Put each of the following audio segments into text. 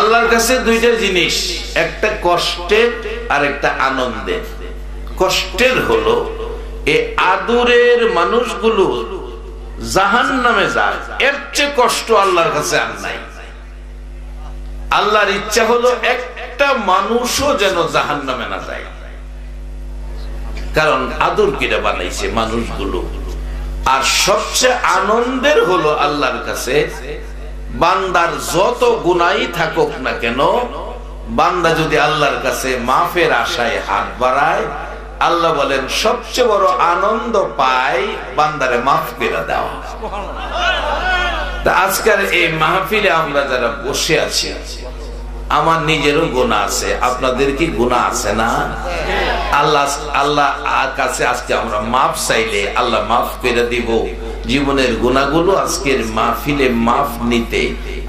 আল্লাহর কাছে দুইটা জিনিস, একটা কষ্টের আর একটা আনন্দের। কষ্টের হলো এই আদুরের মানুষগুলো জাহান্নামে যায়, এর চেয়ে কষ্ট আল্লাহর কাছে আর নাই। আল্লাহর ইচ্ছা হলো একটা মানুষও যেন জাহান্নামে না যায়, কারণ আদর কিরা বানাইছে মানুষগুলো। আর সবচেয়ে আনন্দের হলো আল্লাহর কাছে বান্দার যত গুনাই থাকুক না কেন, বান্দা যদি আল্লাহর কাছে মাফের আশায় হাত বাড়ায়, আল্লাহ বলেন সবচেয়ে বড় আনন্দ পায় বান্দারে মাফ করে দেওয়া। আজকের এই মাহফিলে আমরা যারা বসে আছি, আমার নিজেরও গুনাহ আছে, আপনাদের কি গুনাহ আছে না? আল্লাহ কাছে আজকে আমরা মাফ চাইলে আল্লাহ মাফ করে দিব। জীবনের গুনাহগুলো আজকের মাহফিলে মাফ নিতে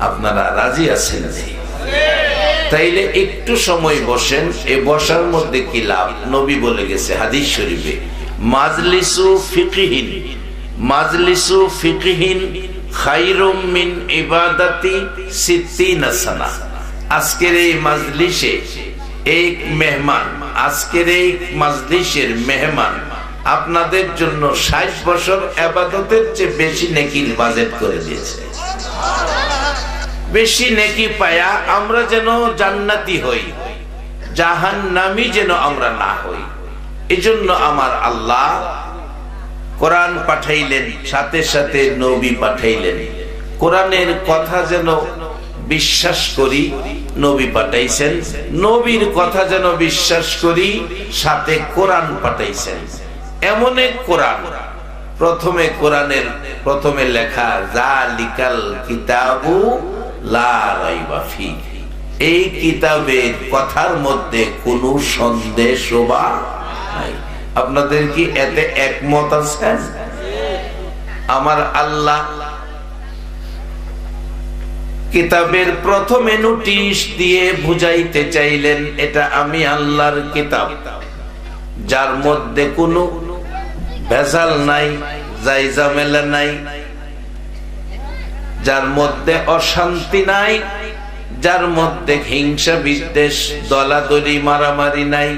আপনারা রাজি আছেন? তাইলে একটু সময় বসেন। এ বসার মধ্যে কি লাভ? নবী বলে গেছে হাদিস শরীফে, মাজলিসু ফিকহিন খায়রুম মিন ইবাদাতি সিত্তিনা সানা। আজকের এই মাজলিসে এক মেহমান, আজকের এই মাজলিসের মেহমান আপনাদের জন্য 60 বছর ইবাদতের চেয়ে বেশি নেকির বাজেট করে দিয়েছে। বেশি নেকি পায়া আমরা যেন জান্নাতি হই, জাহান্নামী যেন আমরা না হই। এজন্য আমার আল্লাহ কোরআন পাঠাইলেন, সাথে সাথে নবী পাঠাইলেন। কোরআনের কথা যেন বিশ্বাস করি, নবী পাঠাইছেন। নবীর কথা যেন বিশ্বাস করি, সাথে কোরআন পাঠাইছেন। এমন এক কোরআন, প্রথমে লেখা যালিকাল কিতাবু লা রাইবা ফীহি। এই কিতাবের কথার মধ্যে কোনো সন্দেহ নাই। আপনাদের কি এতে একমত আছেন? আমার আল্লাহ কিতাবের প্রথমে নোটিশ দিয়ে বুঝাইতে চাইলেন, এটা আমি আল্লাহর কিতাব, যার মধ্যে কোনো ভেজাল নাই, জায়জামেলা নাই, যার মধ্যে অশান্তি নাই, যার মধ্যে হিংসা বিদ্বেষ দলাদলি মারামারি নাই,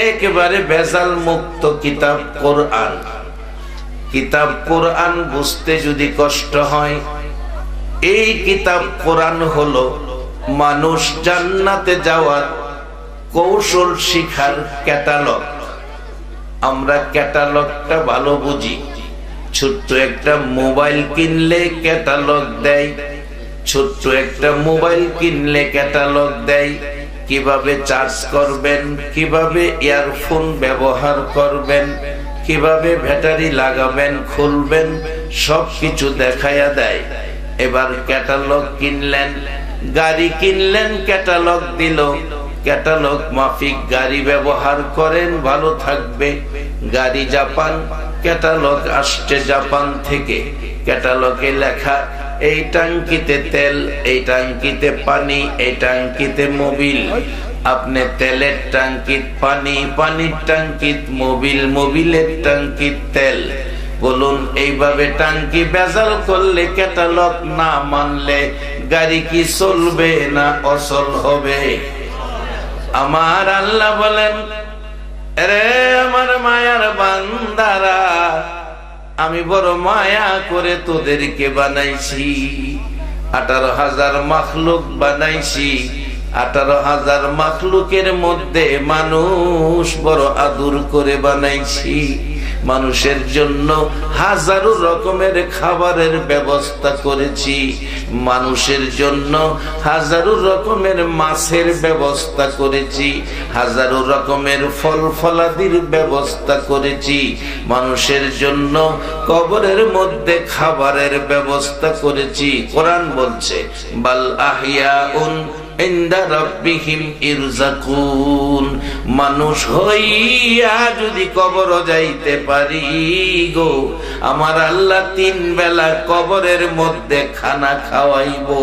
একেবারে ভেজাল মুক্ত কিতাব কোরআন। কিতাব কোরআন বুঝতে যদি কষ্ট হয়, এই কিতাব কোরআন হলো মানুষ জান্নাতে যাওয়ার কৌশল শিখার ক্যাটালগ। আমরা ক্যাটালগটা ভালো বুঝি। ছোট্ট একটা মোবাইল কিনলে ক্যাটালগ দেয়, ছোট্ট একটা মোবাইল কিনলে ক্যাটালগ দেয়, কিভাবে চার্জ করবেন, কিভাবে ইয়ারফোন ব্যবহার করবেন, কিভাবে ব্যাটারি লাগাবেন, খুলবেন, সবকিছু দেখায়া দেয়। এবার ক্যাটালগ কিনলেন, গাড়ি কিনলেন, ক্যাটালগ দিল, ক্যাটালগ মাফিক গাড়ি ব্যবহার করেন, ভালো থাকবে। গাড়ি জাপান, ক্যাটালগ আসছে জাপান থেকে, ক্যাটালগে লেখা এই ট্যাঙ্কিতে তেল, এই ট্যাঙ্কিতে পানি, এই ট্যাঙ্কিতে মোবিল। আপনি তেলের ট্যাঙ্কিত পানি, পানির ট্যাঙ্কিত মোবিল, মোবিলের ট্যাঙ্কিত তেল। বলুন, এইভাবে ট্যাঙ্কি বেজাল করলে, ক্যাটালগ না মানলে গাড়ি কি চলবে না অচল হবে? আমার আল্লাহ বলেন, আরে আমার মায়ার বান্দারা, আমি বড় মায়া করে তোদেরকে বানাইছি। 18,000 মাখলুক বানাইছি। 18,000 মাখলুকের মধ্যে মানুষ বড় আদর করে বানাইছি। মানুষের জন্য হাজারো রকমের খাবারের ব্যবস্থা করেছি, মানুষের জন্য হাজারো রকমের মাছের ব্যবস্থা করেছি, হাজারো রকমের ফল ফলাদির ব্যবস্থা করেছি। মানুষের জন্য কবরের মধ্যে খাবারের ব্যবস্থা করেছি। কোরআন বলছে, বাল আহিয়াউন ইনদা রাব্বিহিম ইরযাকুন। মানুষ হইয়া যদি কবর যাইতে পারি গো, আমার আল্লাহ 3 বেলা কবরের মধ্যে খানা খাওয়াইবো।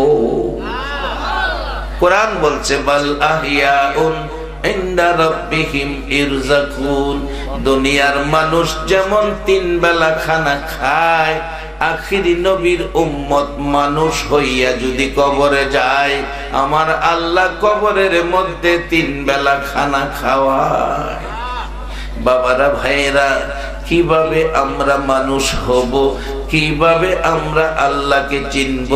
কোরআন বলছে, বাল আহিয়াউন ইনদা রাব্বিহিম ইরযাকুন। দুনিয়ার মানুষ যেমন 3 বেলা খানা খায়, আখিরি নবীর উম্মত মানুষ হইয়া যদি কবরে যায়, আমার আল্লাহ কবরের মধ্যে 3 বেলা খানা খাওয়ায়। বাবারা, ভাইয়েরা, কিভাবে আমরা মানুষ হব, কিভাবে আমরা আল্লাহকে চিনব,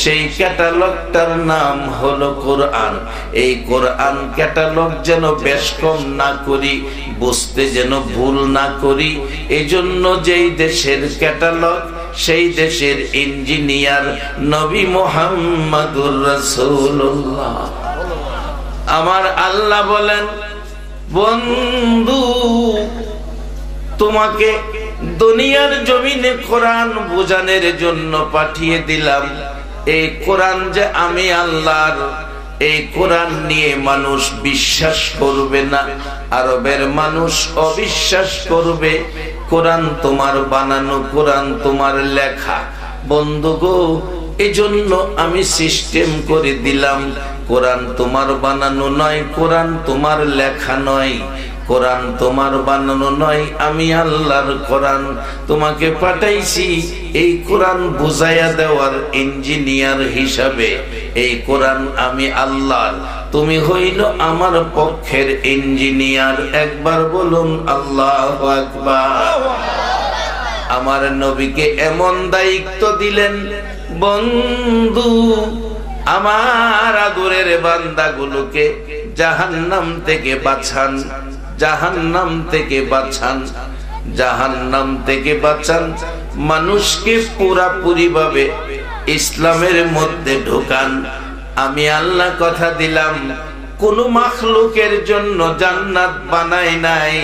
সেই ক্যাটালগটার নাম হলো কোরআন। এই কোরআন ক্যাটালগ যেন বেশ কম না করি, বুঝতে যেন ভুল না করি। এজন্য যেই দেশের ক্যাটালগ, সেই দেশের ইঞ্জিনিয়ার নবী মুহাম্মদুর রাসূলুল্লাহ। আমার আল্লাহ বলেন, বন্ধু, তোমাকে দুনিয়ার জমিনে কোরআন বোঝানোর জন্য পাঠিয়ে দিলাম। এই কোরআন যে আমি আল্লাহর, এই কোরআন নিয়ে মানুষ বিশ্বাস করবে না, আরবের মানুষ অবিশ্বাস করবে। কোরআন তোমার বানানো, কোরআন তোমার লেখা। বন্ধু গো, এজন্য আমি সিস্টেম করে দিলাম, কোরআন তোমার বানানো নয়, কোরআন তোমার লেখা নয়, কোরআন তোমার বানানো নয়, আমি আল্লাহর কোরআন তোমাকে পাঠাইছি এই কোরআন বুঝাইয়া দেওয়ার ইঞ্জিনিয়ার হিসাবে। এই কোরআন আমি আল্লাহর, তুমি হইল আমার পক্ষের ইঞ্জিনিয়ার। একবার বলুন আল্লাহু আকবার। আমার নবীকে এমন দায়িত্ব দিলেন, বন্ধু, আমার আদরের বান্দাগুলোকে জাহান্নাম থেকে বাঁচান, জাহান্নাম থেকে বাঁচান, জাহান্নাম থেকে বাঁচান। মানুষকে পুরাপুরি ভাবে ইসলামের মধ্যে ঢোকান। আমি আল্লাহ কথা দিলাম, কোন মাখলুকের জন্য জান্নাত বানাই নাই,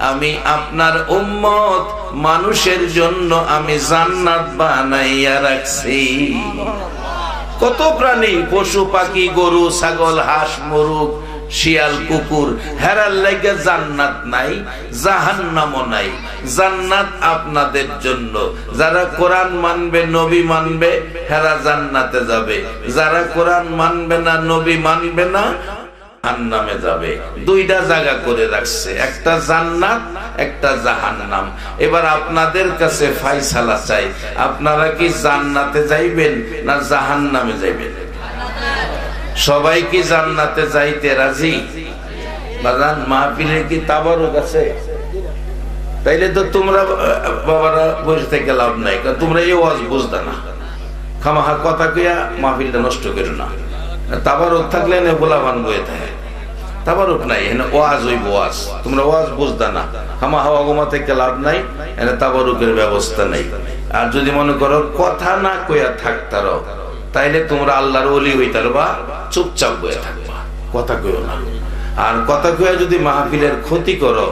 আমি আপনার উম্মত মানুষের জন্য আমি জান্নাত বানাইয়া রাখছি। কত প্রাণী, পশু পাখি, গরু ছাগল, হাঁস মুরগ, শিয়াল কুকুর, হেরার লাগে জান্নাত নাই, জাহান্নামও নাই। জান্নাত আপনাদের জন্য। যারা কোরআন মানবে, নবী মানবে, হেরা জান্নাতে যাবে। যারা কোরআন মানবে না, নবী মানবে না, জাহান্নামে যাবে। 2টা জায়গা করে রাখছে, একটা জান্নাত, একটা জাহান্নাম। এবার আপনাদের কাছে ফায়সালা চাই, আপনারা কি জান্নাতে যাইবেন না জাহান্নামে যাইবেন? সবাই কি জান্নাতে যাইতে রাজি? বাজান, মাহফিলে কি তাবারুক আছে? তাইলে তো তোমরা বাবারা বসে থেকে লাভ নাই, কারণ তোমরা এই ওয়াজ বুঝতা না। খামাহা কথা কইয়া মাহফিলটা নষ্ট করো না। তাবারুক থাকলে না গোলাবান বয়ে থাকে, তাবারুক নাই, এখানে ওয়াজ হইব ওয়াজ। তোমরা ওয়াজ বুঝতা না, খামাহা অগমা থেকে লাভ নাই, এখানে তাবারুকের ব্যবস্থা নাই। আর যদি মনে করো কথা না কইয়া থাকতার, তাইলে তোমরা আল্লাহর ওলি হইতার বা চুপচাপ বয়ে থাকবা, কথা কইও না। আর কথা কইয়া যদি মাহফিলের ক্ষতি করো,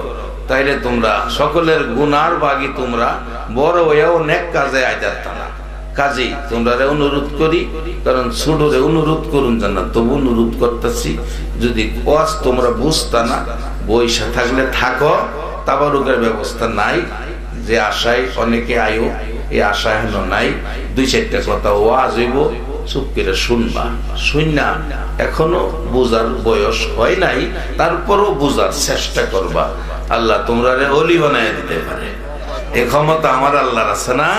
তাইলে তোমরা সকলের গুনার ভাগী, তোমরা বড় হইয়াও নেক কাজে আইতারতা না। কাজেই তোমরা অনুরোধ করি, কারণ ছোটরে অনুরোধ করুন জানা, তবু অনুরোধ করতেছি, যদি ওয়াজ তোমরা বুঝতা না, বইসা থাকলে থাকো। তাবারুকের ব্যবস্থা নাই, যে আশায় অনেকে আয়ো, এই আশা হেন নাই। 2-4টা কথা ওয়াজ হইব, চুপ করে শুনবা। শুননা, এখনো বুঝার বয়স হয় নাই, তারপরও বুঝার চেষ্টা করবা। আল্লাহ তোমরা ওলি বানায় দিতে পারে, এ ক্ষমতা আমার আল্লাহর আছে না?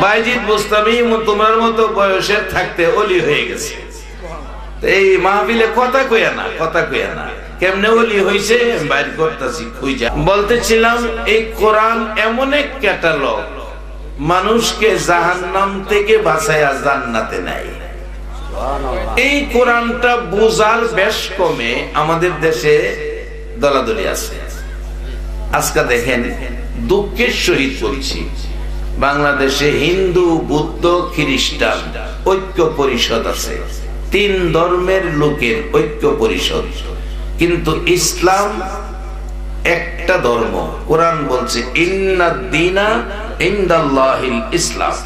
বাইজিদ বুস্তামি তোমার মতো বয়সের থাকতে ওলি হয়ে গেছে। এই মাহফিলে কথা কইয়া না, কথা কইয়া না, কেমনে ওলি হইছে বাইর করতেছি খুঁজা। বলতেছিলাম, এই কোরআন এমন এক ক্যাটালগ, মানুষকে জাহান্নাম থেকে বাঁচাইয়া জান্নাতে নেয়। এই কোরআনটা বুঝার বেশ কমে আমাদের দেশে দলাদলি আছে। আজকে দেখেন, দুঃখের সহিত বলছি, বাংলাদেশে হিন্দু, বুদ্ধ, খ্রিস্টান ঐক্য পরিষদ আছে, 3 ধর্মের লোকের ঐক্য পরিষদ। কিন্তু ইসলাম একটা ধর্ম। কোরআন বলছে, ইন্নাদ-দীনা ইনদাল্লাহিল ইসলাম।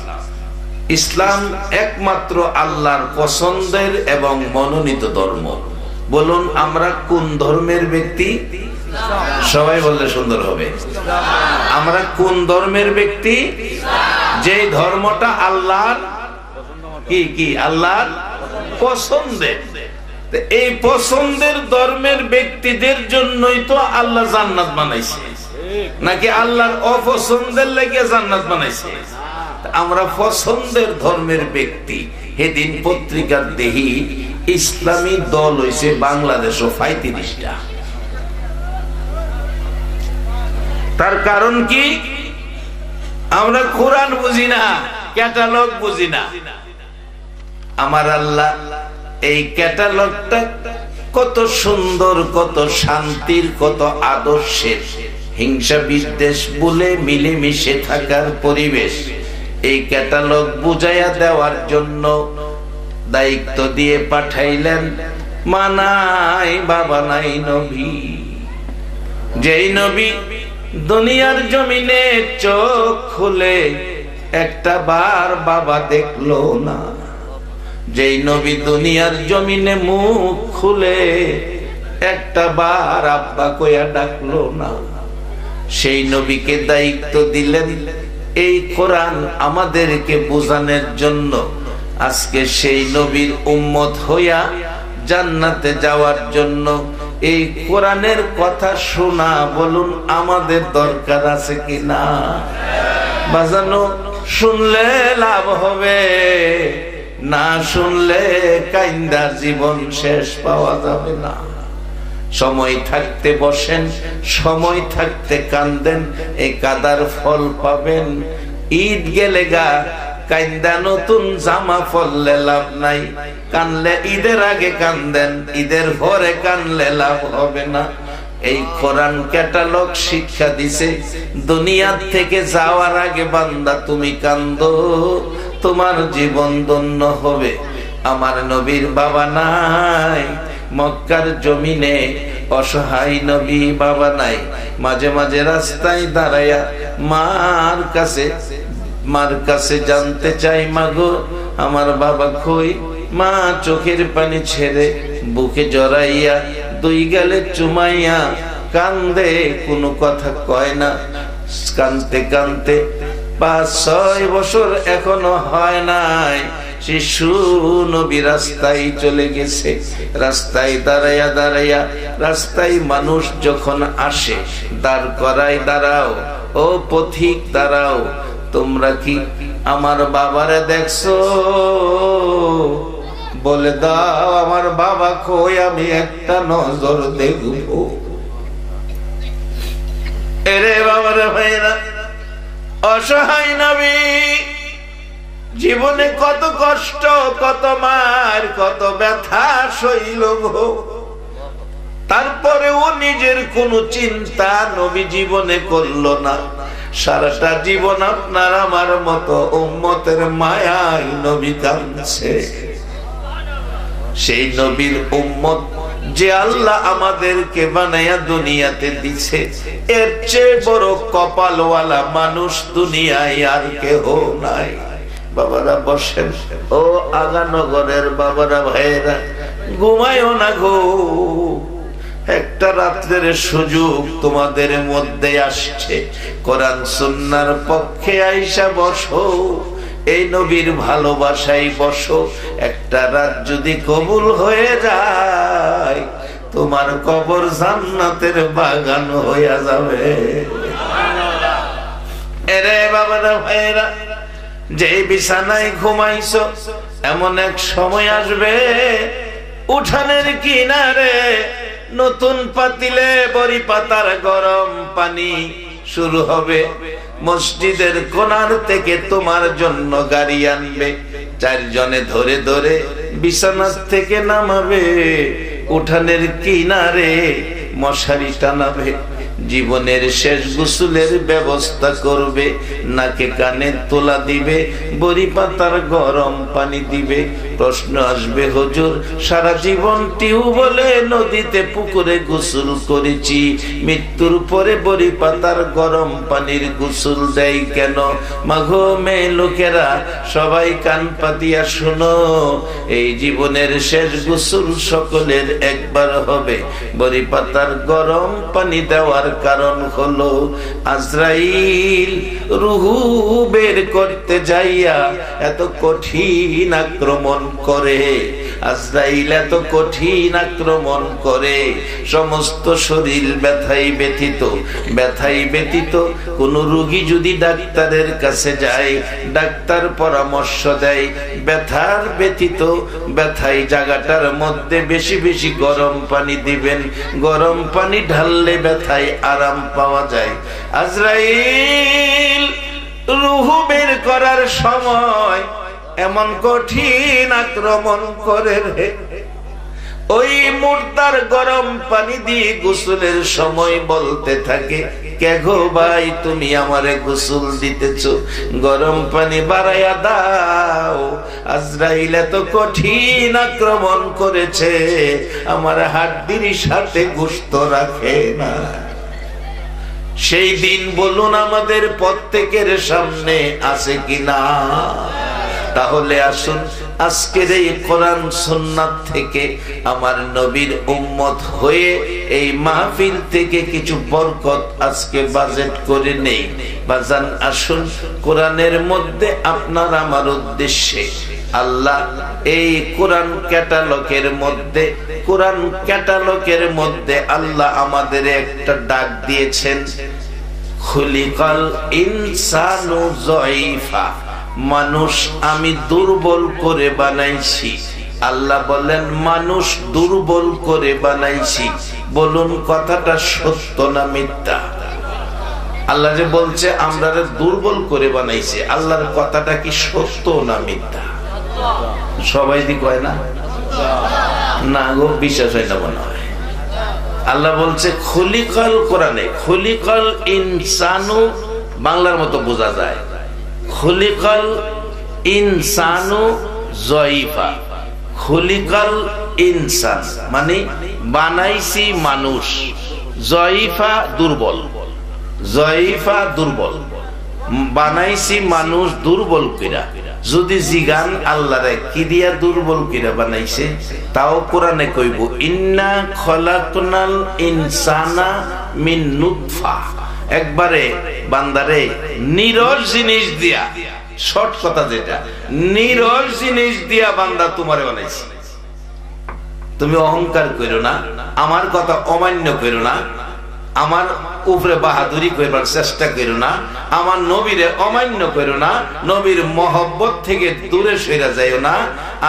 ইসলাম একমাত্র আল্লাহর পছন্দের এবং মনোনীত ধর্ম। বলুন, আমরা কোন ধর্মের ব্যক্তি? সবাই বললে সুন্দর হবে। আমরা কোন ধর্মের ব্যক্তি? যে ধর্মটা আল্লাহর কি আল্লাহর পছন্দের। এই পছন্দের ধর্মের ব্যক্তিদের জন্যই তো আল্লাহ জান্নাত বানাইছে, নাকি আল্লাহর অপছন্দের লেগে জান্নাত বানাইছে? আমরা পছন্দের ধর্মের ব্যক্তি। সেদিন পত্রিকার দেহি ইসলামী দল হইছে বাংলাদেশও 35টা। তার কারণ কি? আমরা কোরআন বুঝি না, ক্যাটালগ বুঝি না। আমার আল্লাহ এই ক্যাটালগটা কত সুন্দর, কত শান্তির, কত আদর্শের, হিংসা বিদ্বেষ বলে মিলেমিশে থাকার পরিবেশ, এই ক্যাটালগ বুঝাইয়া দেওয়ার জন্য দায়িত্ব দিয়ে পাঠাইলেন মা নাই বাবা নাই নবী। যেই নবী দুনিয়ার জমিনে চোখ খুলে একটা বার বাবা দেখলো না, যেই নবী দুনিয়ার জমিনে মুখ খুলে একটা বার আব্বা কইয়া ডাকলো না, সেই নবীকে দায়িত্ব দিলেন এই কোরআন আমাদেরকে বোঝানোর জন্য। আজকে সেই নবীর উম্মত হইয়া জান্নাতে যাওয়ার জন্য এই কোরআনের কথা শোনা বলুন আমাদের দরকার আছে কিনা? বাজানো শুনলে লাভ হবে, না শুনলে কাইন্দা জীবন শেষ পাওয়া যাবে না। সময় থাকতে বসেন, সময় থাকতে কান্দেন, এই কাদার ফল পাবেন। ঈদ গেলে গা কাইন্দা নতুন জামা পরলে লাভ নাই, কানলে ঈদের আগে কান্দেন, ঈদের পরে কানলে লাভ হবে না। এই কোরআন ক্যাটালগ শিক্ষা দিছে দুনিয়া থেকে যাওয়ার আগে বান্দা তুমি কান্দো, তোমার জীবন ধন্য হবে। আমার নবীর বাবা নাই, মক্কার জমিনে অসহায় নবী বাবা নাই, মাঝে মাঝে রাস্তায় দাঁড়াইয়া মার কাছে জানতে চাই, মাগো আমার বাবা কই? মা চোখের পানি ছেড়ে বুকে জড়াইয়া দুই গালে চুমাইয়া কান্দে, কোনো কথা কয় না। কানতে কানতে 5-6 বছর এখনো হয় নাই, শিশু নবী রাস্তায় চলে গেছে। রাস্তায় দাঁড়াইয়া দাঁড়াইয়া, রাস্তায় মানুষ যখন আসে দাঁড় করায়, দাঁড়াও ও পথিক দাঁড়াও, তোমরা কি আমার বাবারে দেখছো? বলে দাও আমার বাবা কই, আমি একটা নজর দেখবো। এরে বাবারে ভাইরা, অসহায় নবী জীবনে কত কষ্ট, কত মার, কত ব্যথা সইল গো। তারপরে ও নিজের কোন চিন্তা নবী জীবনে করলো না। সারাটা জীবন আপনার আমার মতো উম্মতের মায়ায় নবী কাঁদছে। সেই নবীর উম্মত যে আল্লাহ আমাদেরকে বানায়া দুনিয়াতে দিছে, এর চেয়ে বড় কপালওয়ালা মানুষ দুনিয়ায় আর কেহ নাই। বাবারা বসেন, ও আগানগরের বাবারা ভাইয়েরা, ঘুমায়ও না গো, একটা রাত্রের সুযোগ তোমাদের মধ্যে আসছে। কোরআন সুন্নাহর পক্ষে আইসা বসো, এই নবীর ভালোবাসায় বসো। একটা রাত যদি কবুল হয়ে যায়, তোমার কবর জান্নাতের বাগান হইয়া যাবে। এরে বাবারা ভাইয়েরা, যে বিছানায় ঘুমাইছো, এমন এক সময় আসবে উঠানের কিনারে নতুন পাতিলে বড়ি পাতার গরম পানি শুরু হবে। মসজিদের কোণার থেকে তোমার জন্য গাড়ি আনবে, 4 জনে ধরে ধরে বিছানা থেকে নামাবে, উঠানের কিনারে মশারি টানাবে, জীবনের শেষ গোসলের ব্যবস্থা করবে, নাকে কানে তোলা দিবে, বড়ি পাতার গরম পানি দিবে। প্রশ্ন আসবে, হুজুর সারা জীবন টিউবওয়েলে নদীতে পুকুরে গোসল করেছি, মৃত্যুর পরে বড়ি পাতার গরম পানির গোসল দেয় কেন? মাগো মেয়ে লোকেরা সবাই কান পাতিয়া শুনো, এই জীবনের শেষ গোসল সকলের একবার হবে। বড়ি পাতার গরম পানি দেওয়ার যাওয়ার কারণ হলো আজরাইল রূহু বের করতে যাইয়া এত কঠিন আক্রমণ করে। আজরাইল এত কঠিন আক্রমণ করে, সমস্ত শরীর ব্যথায় ব্যথিত। কোন রোগী যদি ডাক্তারের কাছে যায়, ডাক্তার পরামর্শ দেয় ব্যথায় জায়গাটার মধ্যে বেশি বেশি গরম পানি দিবেন, গরম পানি ঢাললে ব্যথায় আরাম পাওয়া যায়। আজরাইল রূহ বের করার সময় এমন কঠিন আক্রমণ করে রে, ওই মুর্দার গরম পানি দিয়ে গোসলের সময় বলতে থাকে, কে গো ভাই তুমি আমারে গোসল দিতেছ, গরম পানি বাড়াইয়া দাও। আজরাইল এত কঠিন আক্রমণ করেছে, আমার হাড্ডির সাথে গোশত রাখে না। সেই দিন বলুন আমাদের প্রত্যেকের সামনে আছে কিনা? তাহলে আসুন আজকের এই কোরআন সুন্নাত থেকে আমার নবীর উম্মত হয়ে এই মাহফিল থেকে কিছু বরকত আজকে বাজেট করে নেই। বাজান আসুন কোরআনের মধ্যে আপনার আমার উদ্দেশ্যে আল্লাহ এই কোরআন ক্যাটালগের মধ্যে আল্লাহ আমাদের একটা ডাক দিয়েছেন, খুলিকাল ইনসানু যায়ীফা, মানুষ আমি দুর্বল করে বানাইছি। আল্লাহ বলেন মানুষ দুর্বল করে বানাইছি। বলুন কথাটা সত্য না মিথ্যা? আল্লাহ যে বলছে আমরা দুর্বল করে বানাইছি, আল্লাহর কথাটা কি সত্য না মিথ্যা? সবাই দি কয় না, না গো বিশ্বাস হয় না মনে হয়। আল্লাহ বলছে খুলিকাল, কোরআনে খুলিকাল ইনসানু বাংলার মতো বোঝা যায়, খুলিকাল ইনসানু যায়ীফা। খুলিকাল ইনসান মানে বানাইছি মানুষ, যায়ীফা দুর্বল, যায়ীফা দুর্বল, বানাইছি মানুষ দুর্বল কইরা। যদি জিগান আল্লাহরে কি দিয়া দুর্বল কইরা বানাইছে, তাও কোরআনে কইব ইন্না খলাকনাল ইনসানা মিন নুতফা। একবারে বান্দারে নিরল জিনিস দিয়া, শর্ট কথা যেটা, নিরল জিনিস দিয়া বান্দা তোমারে বানাইছি। তুমি অহংকার করো না, আমার কথা অমান্য করো না, আমার উপরে বাহাদুরি করবার চেষ্টা করো না, আমার নবীরে অমান্য করো না, নবীর মহব্বত থেকে দূরে সরে যাইও না।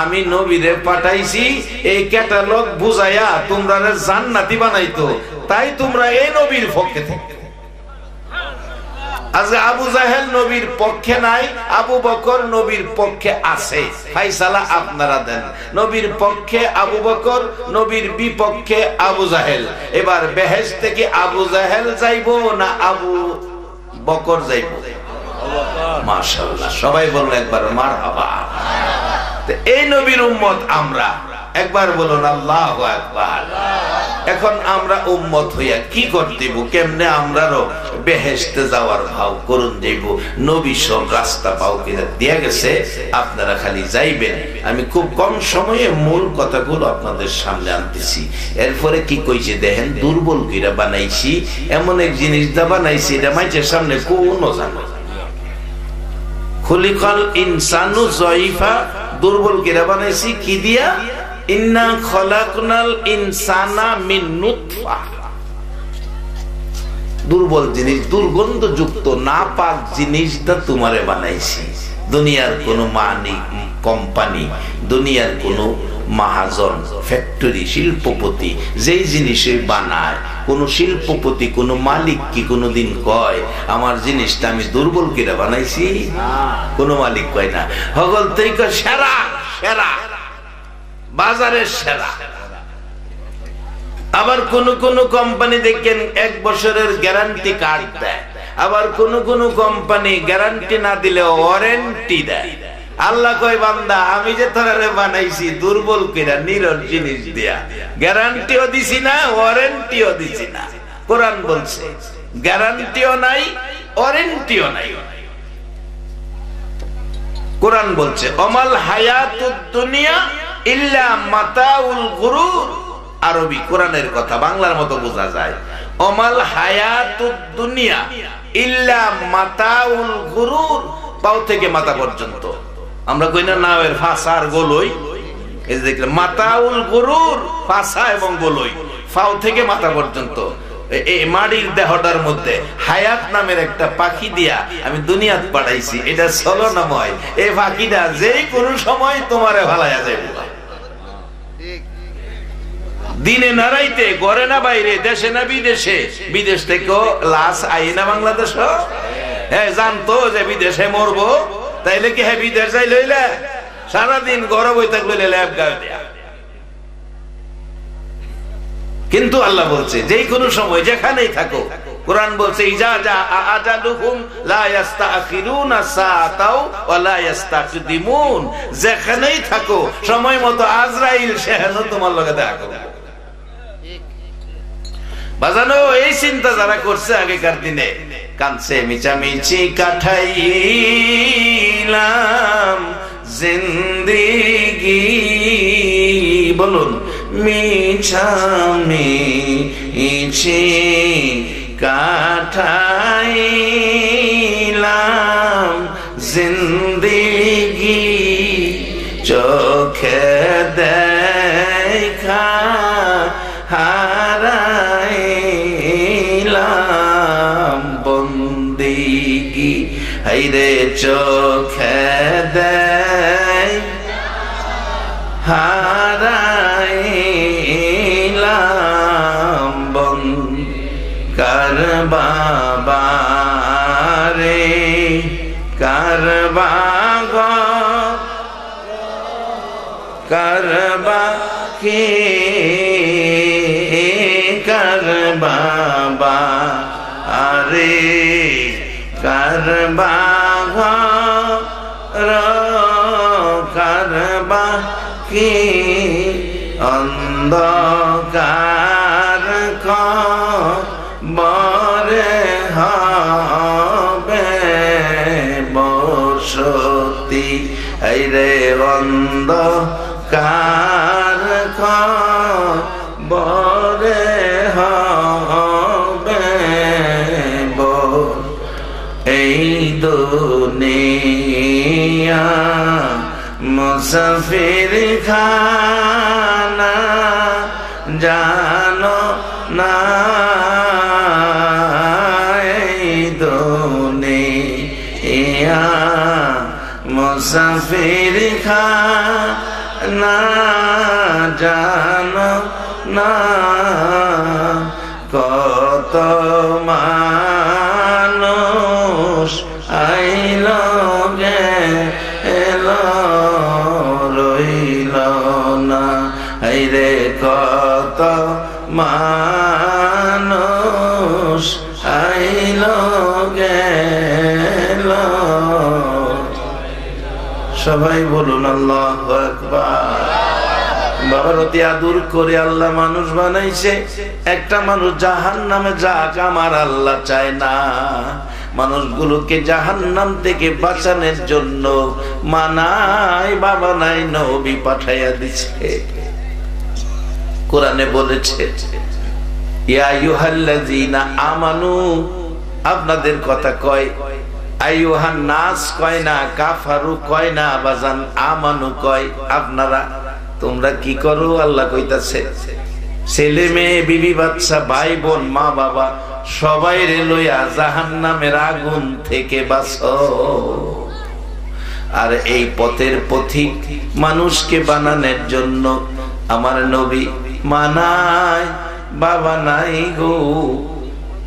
আমি নবীরে পাঠাইছি এই ক্যাটালগ বুঝাইয়া তোমরা জান্নাতি বানাইতো, তাই তোমরা এই নবীর পক্ষে থেকে। আজকে আবু জাহেল নবীর পক্ষে নাই, আবু বকর নবীর পক্ষে আছে, ফাইসালা আপনারা দেন। নবীর পক্ষে আবু বকর, নবীর বিপক্ষে আবু জাহেল। এবার বেহেশত থেকে আবু জাহেল যাইবো না আবু বকর যাইবো? মাশাআল্লাহ, সবাই বলুন একবার মারহাবা। এই নবীর উম্মত আমরা, একবার বলুন আল্লাহু আকবার। এখন আমরা উম্মত হইয়া কি করতে দিব? কেমনে আমরাও বেহেশতে যাওয়ার ভাও করুন যাইব? নবী সব রাস্তা পাও কিনা দিয়া গেছে, আপনারা খালি যাইবেন। আমি খুব কম সময়ে মূল কথাগুলো আপনাদের সামনে আনতেছি। এরপরে কি কইছে দেখেন, দুর্বল কইরা বানাইছি, এমন এক জিনিস দা বানাইছি এটা মাইছের সামনে কোনো জানে। খুলিকাল ইনসানু যায়ীফা, দুর্বল কইরা বানাইছি কি দিয়া? ইন্না খলাকনাল ইনসানা মিন নুতফা। দুর্বল জিনিস, দুর্গন্ধযুক্ত নাপাক জিনিসটা তোমারে বানাইছি। দুনিয়ার কোন মালিক, কোম্পানি, দুনিয়ার কোন মহাজন, ফ্যাক্টরি, শিল্পপতি যেই জিনিসে বানায়, কোন শিল্পপতি, কোন মালিক কি কোনদিন কয় আমার জিনিসটা আমি দুর্বল করে বানাইছি? কোন মালিক কয় না। হগল থেকে সেরা, সেরা বাজারের সেরা। আবার কোন কোন কোম্পানি দেখেন 1 বছরের গ্যারান্টি কার্ড দেয়, আবার কোন কোন কোম্পানি গ্যারান্টি না দিলে ওয়ারেন্টি দেয়। আল্লাহ কয় বান্দা আমি যে তোরে বানাইছি দুর্বল কইরা নিরল জিনিস দিয়া, গ্যারান্টিও দিছি না, ওয়ারেন্টিও দিছি না। কোরআন বলছে গ্যারান্টিও নাই, ওয়ারেন্টিও নাই। কোরআন বলছে অমাল হায়াতুদ দুনিয়া ইল্লা মাতাউল গুরুর। আরবি কোরআনের কথা বাংলার মতো বোঝা যায়। অমাল হায়াতুদ দুনিয়া ইল্লা মাতাউল গুরুর, পাও থেকে মাথা পর্যন্ত। আমরা কই না নাওয়ের ফাঁসা আর গোলই, এই যে দেখলাম মাতাউল গুরুর, ফাঁসা এবং গোলই, পাও থেকে মাথা পর্যন্ত। এই মাটির দেহটার মধ্যে হায়াত নামের একটা পাখি দিয়া আমি দুনিয়াত পাঠাইছি, এটা ছলনাময়। এই পাখিটা যেই কোনো সময় তোমারে ভালাইয়া যাবে, দিনে না রাইতে, ঘরে না বাইরে, দেশে না বিদেশে। বিদেশ থেকেও লাশ আই না বাংলাদেশ, হ্যাঁ জানতো যে বিদেশে মরবো, তাইলে কি হ্যাঁ বিদেশ যাই লইলে সারাদিন ঘরে বই থাকলে ল্যাব গায়ে দেয়া। কিন্তু আল্লাহ বলছে যে কোনো সময় যেখানেই থাকো, কোরআন বলছে ইজা জা আজালুহুম লা ইস্তাখিরুনা সাআতাও ওয়া লা ইস্তাকদিমুন, যেখানেই থাকো সময় মতো আজরাইল সেহেন তোমার লগে দেখা করবে। বাজানো এই চিন্তা যারা করছে আগেকার দিনে, কানছে মিচামিচি কাঠাইলাম জিন্দেগি, বলুন মিছামিছি কাঠাইলাম জিন্দেগি, চোখে দেখা হারাইলাম বন্দেগি, হাইরে চোখে হারাইলাম কার বাবা রে কার বাবা, কার বাকে কার বাবা আরে কার বাবা কার বাকে, অন্ধকার বরে হবে বসতি, আইরে অন্ধকার বরে হবে এই দুনিয়া মুসাফির খানা, জানো না এই দুনিয়া মুসাফির খানা, জানো না কত মানুষ আইল গেল রইল না, হাইরে কত মানুষ আইল গেল। সবাই বলুন আল্লাহু আকবার। বাবার অতি আদর করে আল্লাহ মানুষ বানাইছে, একটা মানুষ জাহান্নামে যাক আমার আল্লাহ চায় না। মানুষগুলোকে জাহান্নাম থেকে বাঁচানোর জন্য মানায় বাবা নাই নবী পাঠাইয়া দিছে। কোরআনে বলেছে ইয়া আইয়ুহাল্লাযীনা আমানু, আপনাদের কথা কয়, আইয়ুহান নাস কয় না, কাফারু কয় না বাজান, আমানু কয়। আপনারা তোমরা কি করো আল্লাহ কইতাছে, ছেলে মেয়ে বিবি বাচ্চা ভাই বোন মা বাবা সবাই রে লইয়া জাহান্নামের আগুন থেকে বাঁচো। আর এই পথের পথিক মানুষকে বানানোর জন্য আমার নবী মানায় বাবা নাই গো।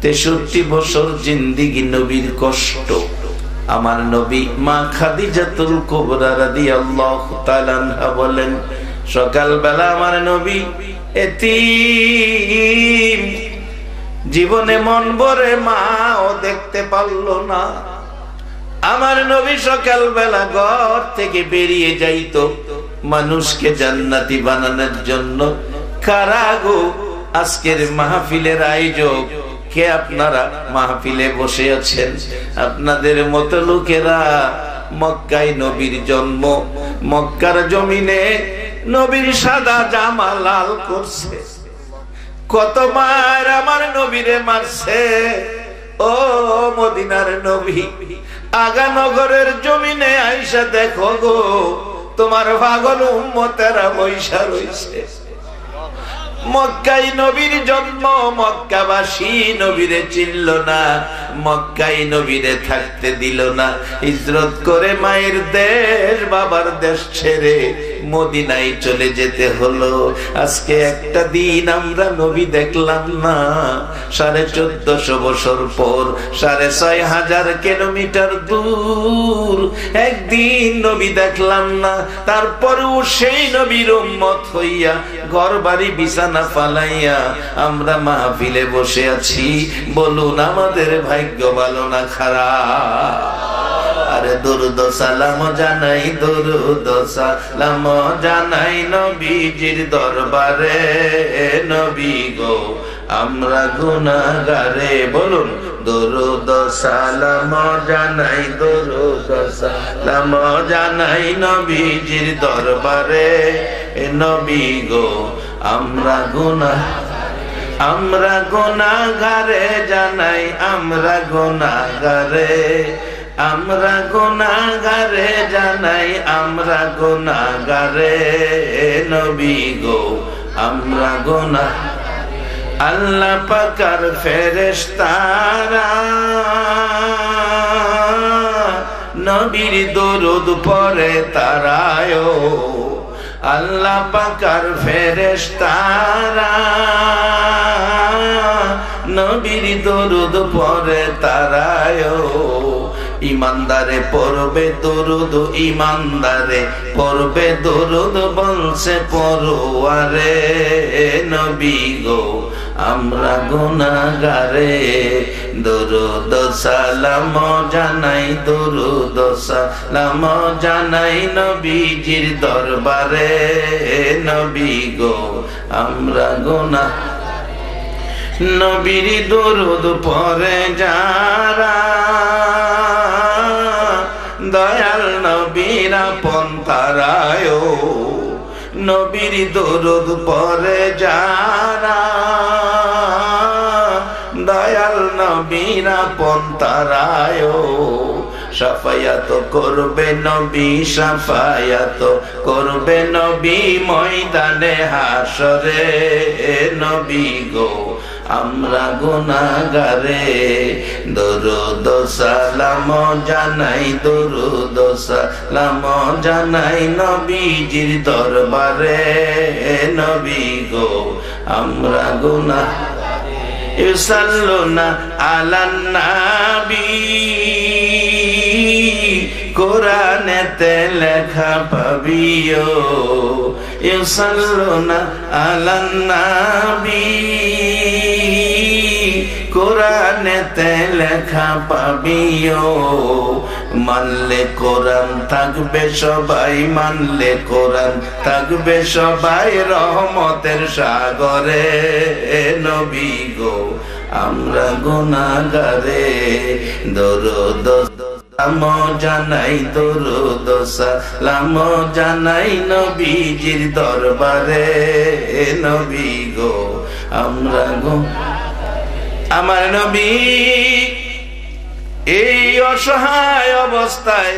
63 বছর জিন্দিগি নবীর কষ্ট। আমার নবী মা খাদিজাতুল কুবরা রাদিয়াল্লাহু তাআলা আনহা বলেন, সকালবেলা আমার নবী এতিম, জীবনে মন ভরে মা ও দেখতে পারলো না। আমার নবী সকালবেলা ঘর থেকে বেরিয়ে যাইতো মানুষকে জান্নাতি বানানোর জন্য। কারা গো আজকের মাহফিলের আয়োজক? কে আপনারা মাহফিলে বসে আছেন? আপনাদের মতো লোকেরা মক্কায় নবীর জন্ম, মক্কার জমিনে নবীর সাদা জামা লাল করছে। কত মার আমার নবীরে মারছে। ও মদিনার নবী, আগানগরের জমিনে আইসা দেখো গো, তোমার পাগল উম্মতেরা বৈশা রইছে। মক্কায় নবীর জন্ম, মক্কাবাসী নবীরে চিনল না, মক্কায় নবীরে থাকতে দিল না। হিজরত করে মায়ের দেশ বাবার দেশ ছেড়ে মদিনায় চলে যেতে হলো। আজকে একটা দিন আমরা নবী দেখলাম না। 1450 বছর পর 6500 কিলোমিটার দূর একদিন নবী দেখলাম না। তারপরেও সেই নবীর উম্মত হইয়া ঘর বাড়ি বিছানা ফালাইয়া আমরা মাহফিলে বসে আছি। বলুন আমাদের ভাগ্য ভালো না খারাপ? আরে দরুদ সালাম জানাই, দরুদ সালাম জানাই নবীজির দরবারে। নবী গো আমরা গুনাহগারে, বলুন দরুদ সালাম জানাই, দরুদ সালাম জানাই নবীজির দরবারে। নবী গো আমরা গুনাহগারে জানাই, আমরা গুনাহগারে, আমরা গুনাহগারে জানাই, আমরা গুনাহগারে। নবী গো আমরা গুনাহগারে। আল্লাহ পাকের ফেরেশতারা নবীর দরুদ পড়ে তারায়। আল্লাহ পাকের ফেরেশতারা নবীর দরুদ পড়ে তারায়। ইমানদারে পড়বে দরুদ, ইমানদারে পড়বে দরুদ, বলছে পড়ুয়ারে। নবী গো আমরা গুনাহগারে, দরুদ সালাম জানাই, দরুদ সালাম জানাই নবীজির দরবারে। নবী গো আমরা গুনাহগারে। নবীর দরুদ পড়ে যারা দয়াল নবীর আপন তারায়। নবীর দরুদ পড়ে যারা দয়াল নবীর আপন তারায়। শাফায়াত করবে নবী, শাফায়াত করবে নবী ময়দানে হাসরে। নবী গো আমরা গুনাহগারে, দরুদ সালাম জানাই, দরুদ সালাম জানাই নবীজির দরবারে। নবী গো আমরা গুনাহগারে। ইউসাল্লুনা আলান নবী, কোরআনেতে লেখা পাবিও। ইউসাল্লুনা আলান নবী, কোরআনেতে লেখা পাবিও। মানলে কোরআন থাকবে সবাই, মানলে কোরআন থাকবে সবাই রহমতের সাগরে। নবী গো আমরা গুনাহগারে, দরুদ সালাম জানাই, দরুদ সালাম জানাই নবীজির দরবারে। নবী গো আমরা আমার নবী এই অসহায় অবস্থায়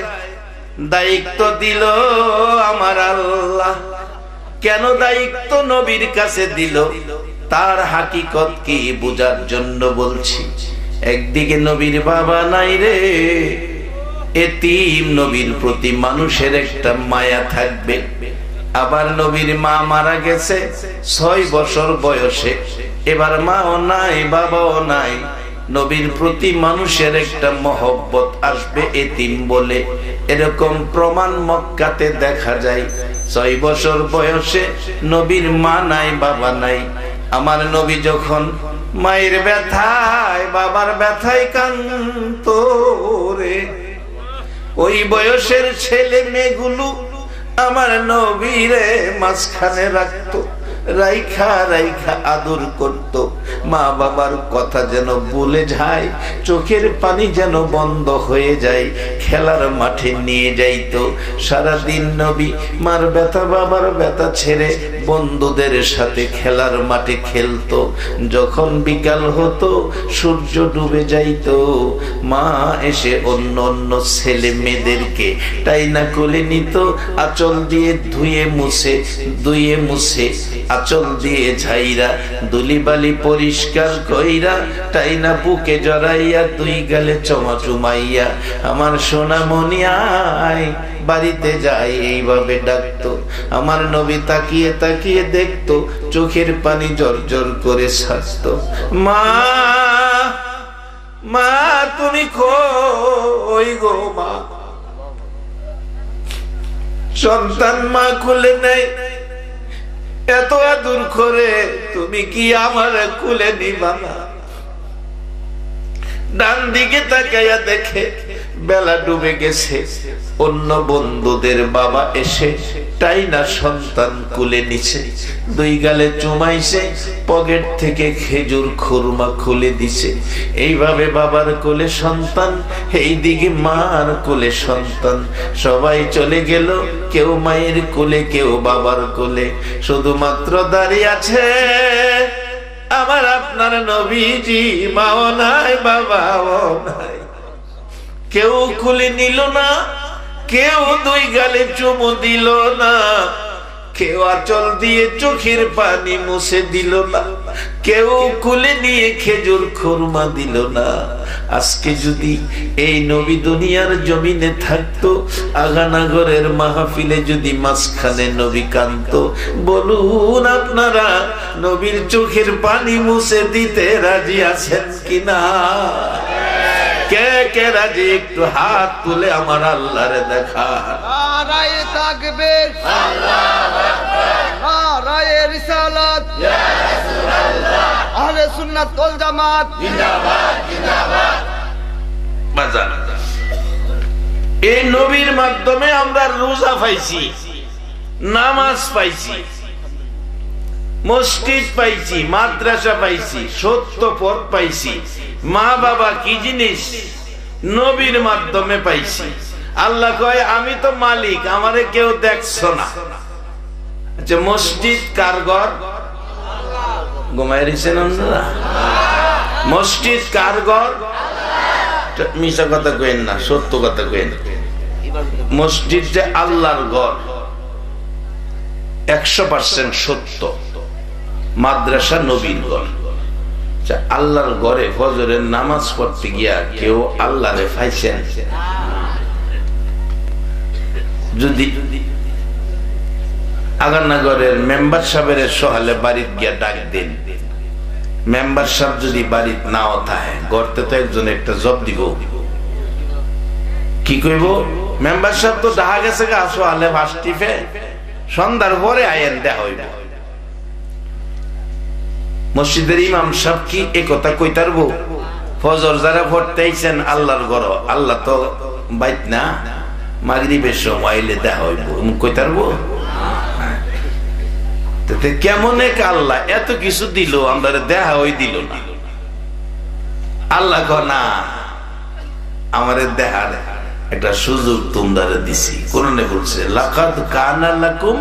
দায়িত্ব দিল আমার আল্লাহ। কেন দায়িত্ব নবীর কাছে দিল তার হাকিকত কি বোঝার জন্য বলছি। একদিকে নবীর বাবা নাই রে, এতিম নবীর প্রতি মানুষের একটা মায়া থাকবে। আবার নবীর মা মারা গেছে 6 বছর বয়সে, এবার মাও নাই বাবাও নাই। নবীর প্রতি মানুষের একটা মহব্বত আসবে এতিম বলে, এরকম প্রমাণ মক্কাতে দেখা যায়। 6 বছর বয়সে নবীর মা নাই বাবা নাই। আমার নবী যখন মায়ের ব্যথায় বাবার ব্যথায় কাঁদতো রে, ওই বয়সের ছেলে মেয়েগুলো আমার নবীরে মাঝখানে রাখতো, রাইখা রাইখা আদর করত। মা বাবার কথা যেন ভুলে যায়, চোখের পানি যেন বন্ধ হয়ে যায়, খেলার মাঠে নিয়ে যাইতো। সারাদিন নবী মার ব্যথা বাবার ব্যথা ছেড়ে বন্ধুদের সাথে খেলার মাঠে খেলতো। যখন বিকাল হতো সূর্য ডুবে যাইতো, মা এসে অন্য অন্য ছেলে মেয়েদেরকে টাইনা কোলে নিত, আঁচল দিয়ে ধুয়ে মুছে আঁচল দিয়ে ঝাইরা দুলিবালি পরিষ্কার কইরা টাইনা বুকে জড়াইয়া দুই গালে চমা চুমাইয়া আমার সোনামণি আয় বাড়িতে যাই এইভাবে ডাকতো। আমার নবী তাকিয়ে তাকিয়ে দেখতো, চোখের পানি জর্জর করে ছাড়তো। মা মা তুমি কই গো মা? সন্তান মা খুলে নেই, এত আদর করে তুমি কি আমার কুলে নিবা না? ডান দিকে তাকাইয়া দেখে বেলা ডুবে গেছে। অন্য বন্ধুদের বাবা এসে টাইনা সন্তান কুলে নিছে, দুই গালে চুমাইছে, পকেট থেকে খেজুর খুরমা খুলে দিছে। এইভাবে বাবার কোলে সন্তান, এইদিকে মার কোলে সন্তান, সবাই চলে গেল, কেউ মায়ের কোলে কেউ বাবার কোলে। শুধুমাত্র দাঁড়িয়ে আছে আমার আপনার নবীজি, মাও নাই বাবাও নাই। কেউ খুলে নিল না, কেউ দুই গালে চুমু দিল না, কেউ আঁচল দিয়ে চোখের পানি মুছে দিল না, কেউ কুলে নিয়ে খেজুর খুরমা দিল না। আজকে যদি এই নবী দুনিয়ার জমিনে থাকতো, আগানাগরের মাহফিলে যদি মাঝখানে নবী কাঁদতো, বলুন আপনারা নবীর চোখের পানি মুছে দিতে রাজি আছেন কিনা? কে কে রাজি? একটু হাত তুলে আমার আল্লাহরে দেখা। নারায়ে তাকবীর, আল্লাহু আকবার, নারায়ে রিসালাত, ইয়া রাসূলুল্লাহ, আহলে সুন্নাত ওয়াল জামাত জিন্দাবাদ জিন্দাবাদ। বাজান, এই নবীর মাধ্যমে আমরা রোজা পাইছি, নামাজ পাইছি, মসজিদ পাইছি, মাদ্রাসা পাইছি, সত্য পথ পাইছি। মা বাবা কি জিনিস? নবীর মাধ্যমে পাইছি। আল্লাহ কয় আমি তো মালিক, আমারে কেউ দেখছো না। আচ্ছা, মসজিদ কার ঘর? ঘুমাই রয়েছেন আপনারা? মসজিদ কার ঘর? মিশা কথা কইেন না, সত্য কথা কইেন। মসজিদ যে আল্লাহর ঘর, 100% সত্য। মাদ্রাসা নবীর ঘর। আল্লাহর ঘরে ফজরের নামাজ পড়তে গিয়া কেউ আল্লাহরে পাইছেন? যদি আগারনগরের মেম্বার সাহেবের সহালে বাড়িতে গিয়া ডাক দেন, মেম্বার সাহেব যদি বাড়িতে নাও থাকে, গড়তে তো একজন একটা জব দিব, কি কইব? মেম্বার সাহেব তো ডাহা গেছে গা, সহালে ভাস টিপে সন্ধ্যার পরে আয়েন দেয়া হইব। মসজিদের ইমাম সাহেব কি একথা কইতারবো? ফজর যারা পড়তেইছেন আল্লাহর ঘর, আল্লাহ তো বাইত না, মাগরিবের সময় এলে দেখা হইব, কইতারবো? কেমন এক আল্লাহ এত কিছু দিল, আমরা দেখা হই দিল না। আল্লাহ কো না, আমারে দেখার একটা সুযোগ তোমরা দিছি। কোরআনে বলছে লাকাদ কানা লাকুম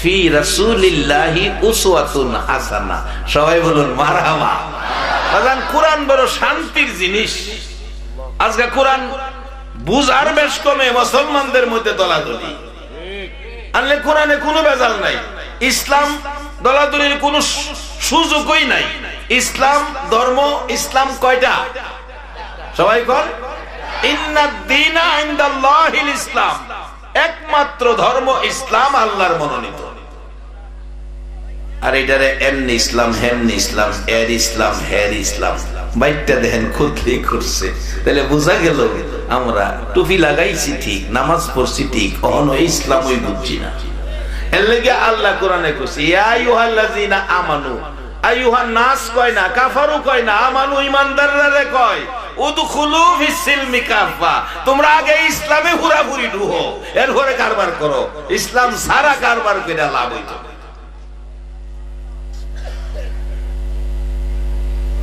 ফি রাসূলিল্লাহি উসওয়াতুন হাসানাহ। সবাই বলুন মারহাবা। বাজান, কোরআন বড় শান্তির জিনিস। আজকে কোরআন বুঝার বেশ কমে মুসলমানদের মধ্যে দলাদলি। আনলে কোরআনে কোনো ভেজাল নাই, ইসলাম দলাদলির কোনো সুযোগই নাই। ইসলাম ধর্ম, ইসলাম কয়টা? সবাই কোন? ইন্নাদ-দীনা ইনদাল্লাহিল ইসলাম। একমাত্র ধর্ম ইসলাম, আল্লাহর মনোনীত। আর এটারে এমনি ইসলাম, হেমনি ইসলাম, এর ইসলাম, হের ইসলাম বাইকটা দেখেন খুদলি করছে। তাহলে বোঝা গেল আমরা টুপি লাগাইছি ঠিক, নামাজ পড়ছি ঠিক, অহনো ইসলামই বুঝছি না। এর লেগে আল্লাহ কোরআনে কইছে ইয়া আইয়ুহাল্লাযিনা আমানু। আইয়ুহান নাস কয় না, কাফারু কয় না, আমানু ঈমানদাররা কয় উদখুলু ফিস-সিলমি কাফা। তোমরা আগে ইসলামে পুরাপুরি ঢুকো, এরপরে কারবার করো। ইসলাম সারা কারবার কইরা লাভ হইতো।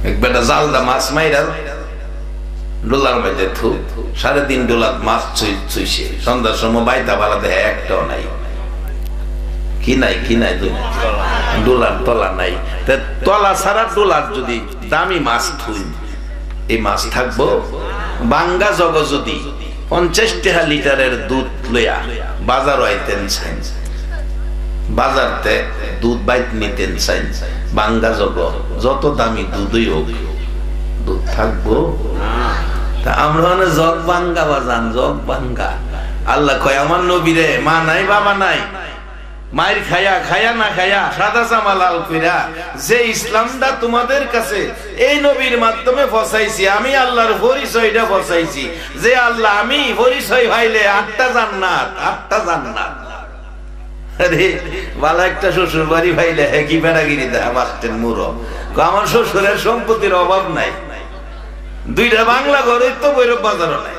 এক বেটা জালদা মাছ মাইরা ডোলার মধ্যে থু, 3.5 ডলার মাছ চুইছে। সন্ধ্যার সময় বাইতা বালা দেয় একটাও নাই। কি নাই ডলার তলা নাই। তলা ছাড়া ডলার যদি দামি মাছ থুই, এই মাছ থাকবো? বাঙ্গা জগ যদি 50 টাকা লিটারের দুধ লইয়া বাজার আইতেন চাই, বাজারতে দুধ বাইত নিতেন চাই, বাঙ্গা জগ যত দামি দুধই হোক, দুধ থাকবো? তা আমরা জগ বাঙ্গা বাজান, জগ বাঙ্গা। আল্লাহ কয় আমার নবীরে মা নাই বাবা নাই, মায়ের খায়া না খায়া সাদা জামা লাল কইরা যে ইসলামটা তোমাদের কাছে এই নবীর মাধ্যমে পৌঁছাইছি, আমি আল্লাহর পরিচয়টা পৌঁছাইছি যে আল্লাহ আমি পরিচয় পাইলে 8টা জান্নাত, 8টা জান্নাত। আরে বালা একটা শ্বশুর বাড়ি পাইলে কি বেড়াগিরি দেয় বাসটেন মুরো। আমার শ্বশুরের সম্পত্তির অভাব নাই, 2টা বাংলা ঘরে তো বৈরব বাজারও নাই।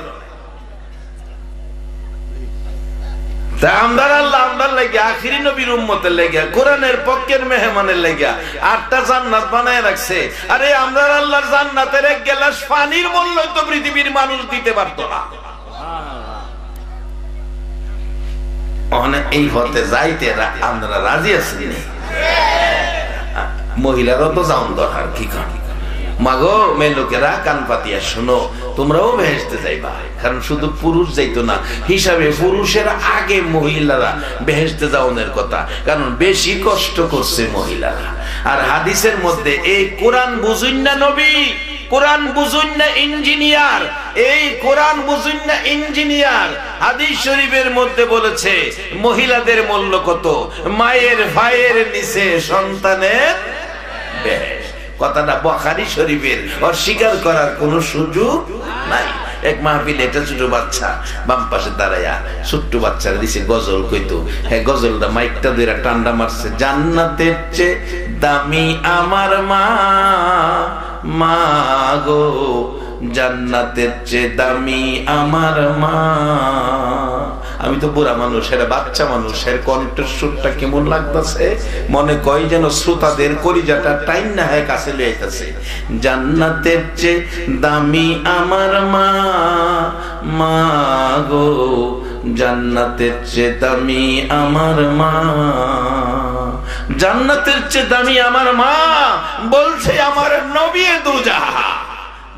আখিরি নবীর উম্মতের লেগে, কোরআনের পক্ষের মেহমানের লেগে 8টা জান্নাত বানায় রাখছে। আরে আমরা আল্লাহর জান্নাতের 1 গ্লাস পানির মূল্য তো পৃথিবীর মানুষ দিতে পারতো না। এই হতে যাইতে আমরা রাজি আছি, মহিলারও তো যাওন দরকার। কি কর মাগো মেয়ে লোকেরা কান পাতিয়া শোনো, তোমরাও বেহেশতে যাইবা। কারণ শুধু পুরুষ যাইতো না, হিসাবে পুরুষের আগে মহিলারা বেহেশতে যাওয়ার কথা, কারণ বেশি কষ্ট করছে মহিলারা। আর হাদিসের মধ্যে এই কোরআন বুঝুন না নবী, কোরআন বুঝুন না ইঞ্জিনিয়ার, এই কোরআন বুঝুন না ইঞ্জিনিয়ার। হাদিস শরীফের মধ্যে বলেছে মহিলাদের মূল্য কত, মায়ের ভাইয়ের নিচে সন্তানের বেহেশ। কথাটা বুখারী শরীফের, অস্বীকার করার কোন সুযোগ নাই। এক মাহফিল একটা ছোট বাচ্চা বাম পাশে দাঁড়াইয়া ছোট্ট বাচ্চারা দিছে গজল কইতো, হ্যাঁ গজলটা মাইকটা ধরে টান্ডা মারছে, জান্নাতের চেয়ে দামি আমার মা, মা গো জান্নাতের চেয়ে দামি আমার মা। আমি তো বুড়া মানুষ, এরা বাচ্চা মানুষ, এর কণ্ঠের সুরটা কেমন লাগতেছে, মনে কয় যেন শ্রোতাদের কলিজাটা টাইম না হয় কাছে লইতেছে। জান্নাতের চেয়ে দামি আমার মা, মা গো জান্নাতের চেয়ে দামি আমার মা, জান্নাতের চেয়ে দামি আমার মা, বলছে আমার নবী দুজাহা।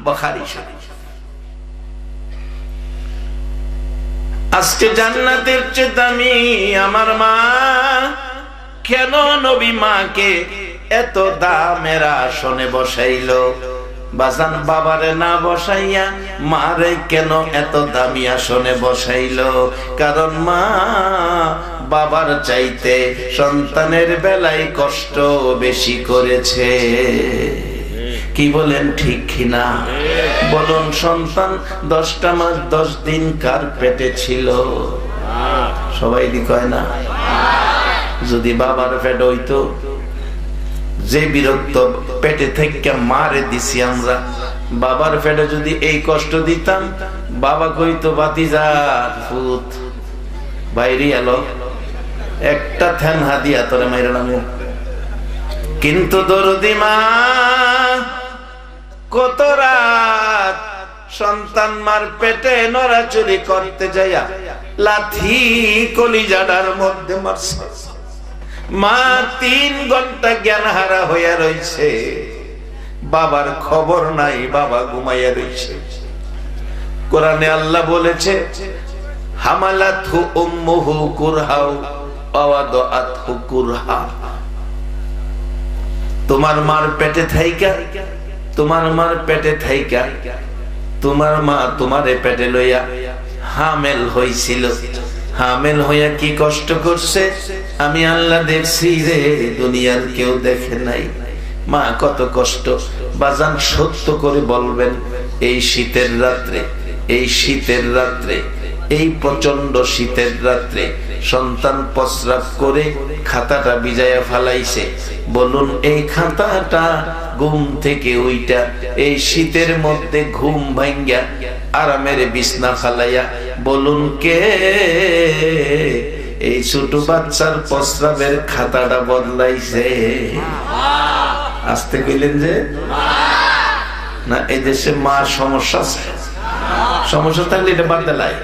বুখারী শরীফ। আজকে জান্নাতের চেয়ে দামি আমার মা, কেন নবী মাকে এত দামের আসনে বসাইলো? বাজান বাবারে না বসাইয়া মারে কেন এত দামি আসনে বসাইলো? কারণ মা বাবার চাইতে সন্তানের বেলায় কষ্ট বেশি করেছে। কি বলেন ঠিক কিনা বলুন? সন্তান 10টা মাস 10 দিন কার পেটে ছিল? সবাই কয় না? যদি বাবার পেট হইতো, যে বিরক্ত পেটে থেকে মারে দিছি আমরা, বাবার পেটে যদি এই কষ্ট দিতাম, বাবা কইতো বাতিজার ফুত বাইরে এলো, একটা থ্যান হাদিয়া তোরে মাইরা নামো। কিন্তু দরদি মা কত রাত সন্তান মার পেটে নড়াচড়ি করতে যাইয়া লাথি কলিজাটার মধ্যে মারছে। মা 3 ঘন্টা জ্ঞান হারা হইয়া রইছে, বাবার খবর নাই, বাবা ঘুমাইয়া রইছে। কোরআনে আল্লাহ বলেছে হামালাতহু উম্মুহু কুরহাও ওয়াদাআতহু কুরহা। তোমার মার পেটে থাইকা, তোমার মার পেটে থাইকা তোমার মা তোমারে পেটে লইয়া হামেল হইছিল। হামেল হইয়া কি কষ্ট করছে আমি আল্লাহ দেখছি রে, দুনিয়ার কেউ দেখে নাই। মা কত কষ্ট বাজান সত্য করে বলবেন। এই শীতের রাত্রে, এই শীতের রাত্রে, এই প্রচন্ড শীতের রাত্রে সন্তান প্রস্রাব করে খাতাটা ভিজাইয়া ফালাইছে। বলুন এই খাতাটা ঘুম থেকে ওইটা এই শীতের মধ্যে ঘুম ভাঙ্গা আরামের বিছনা ফালাইয়া, বলুন কে এই ছোট বাচ্চার প্রস্রাবের খাতাটা বদলাইছে? আসতে কইলেন যে না, এই দেশে মা সমস্যা আছে। সমস্যা থাকলে এটা বাদ দেয়,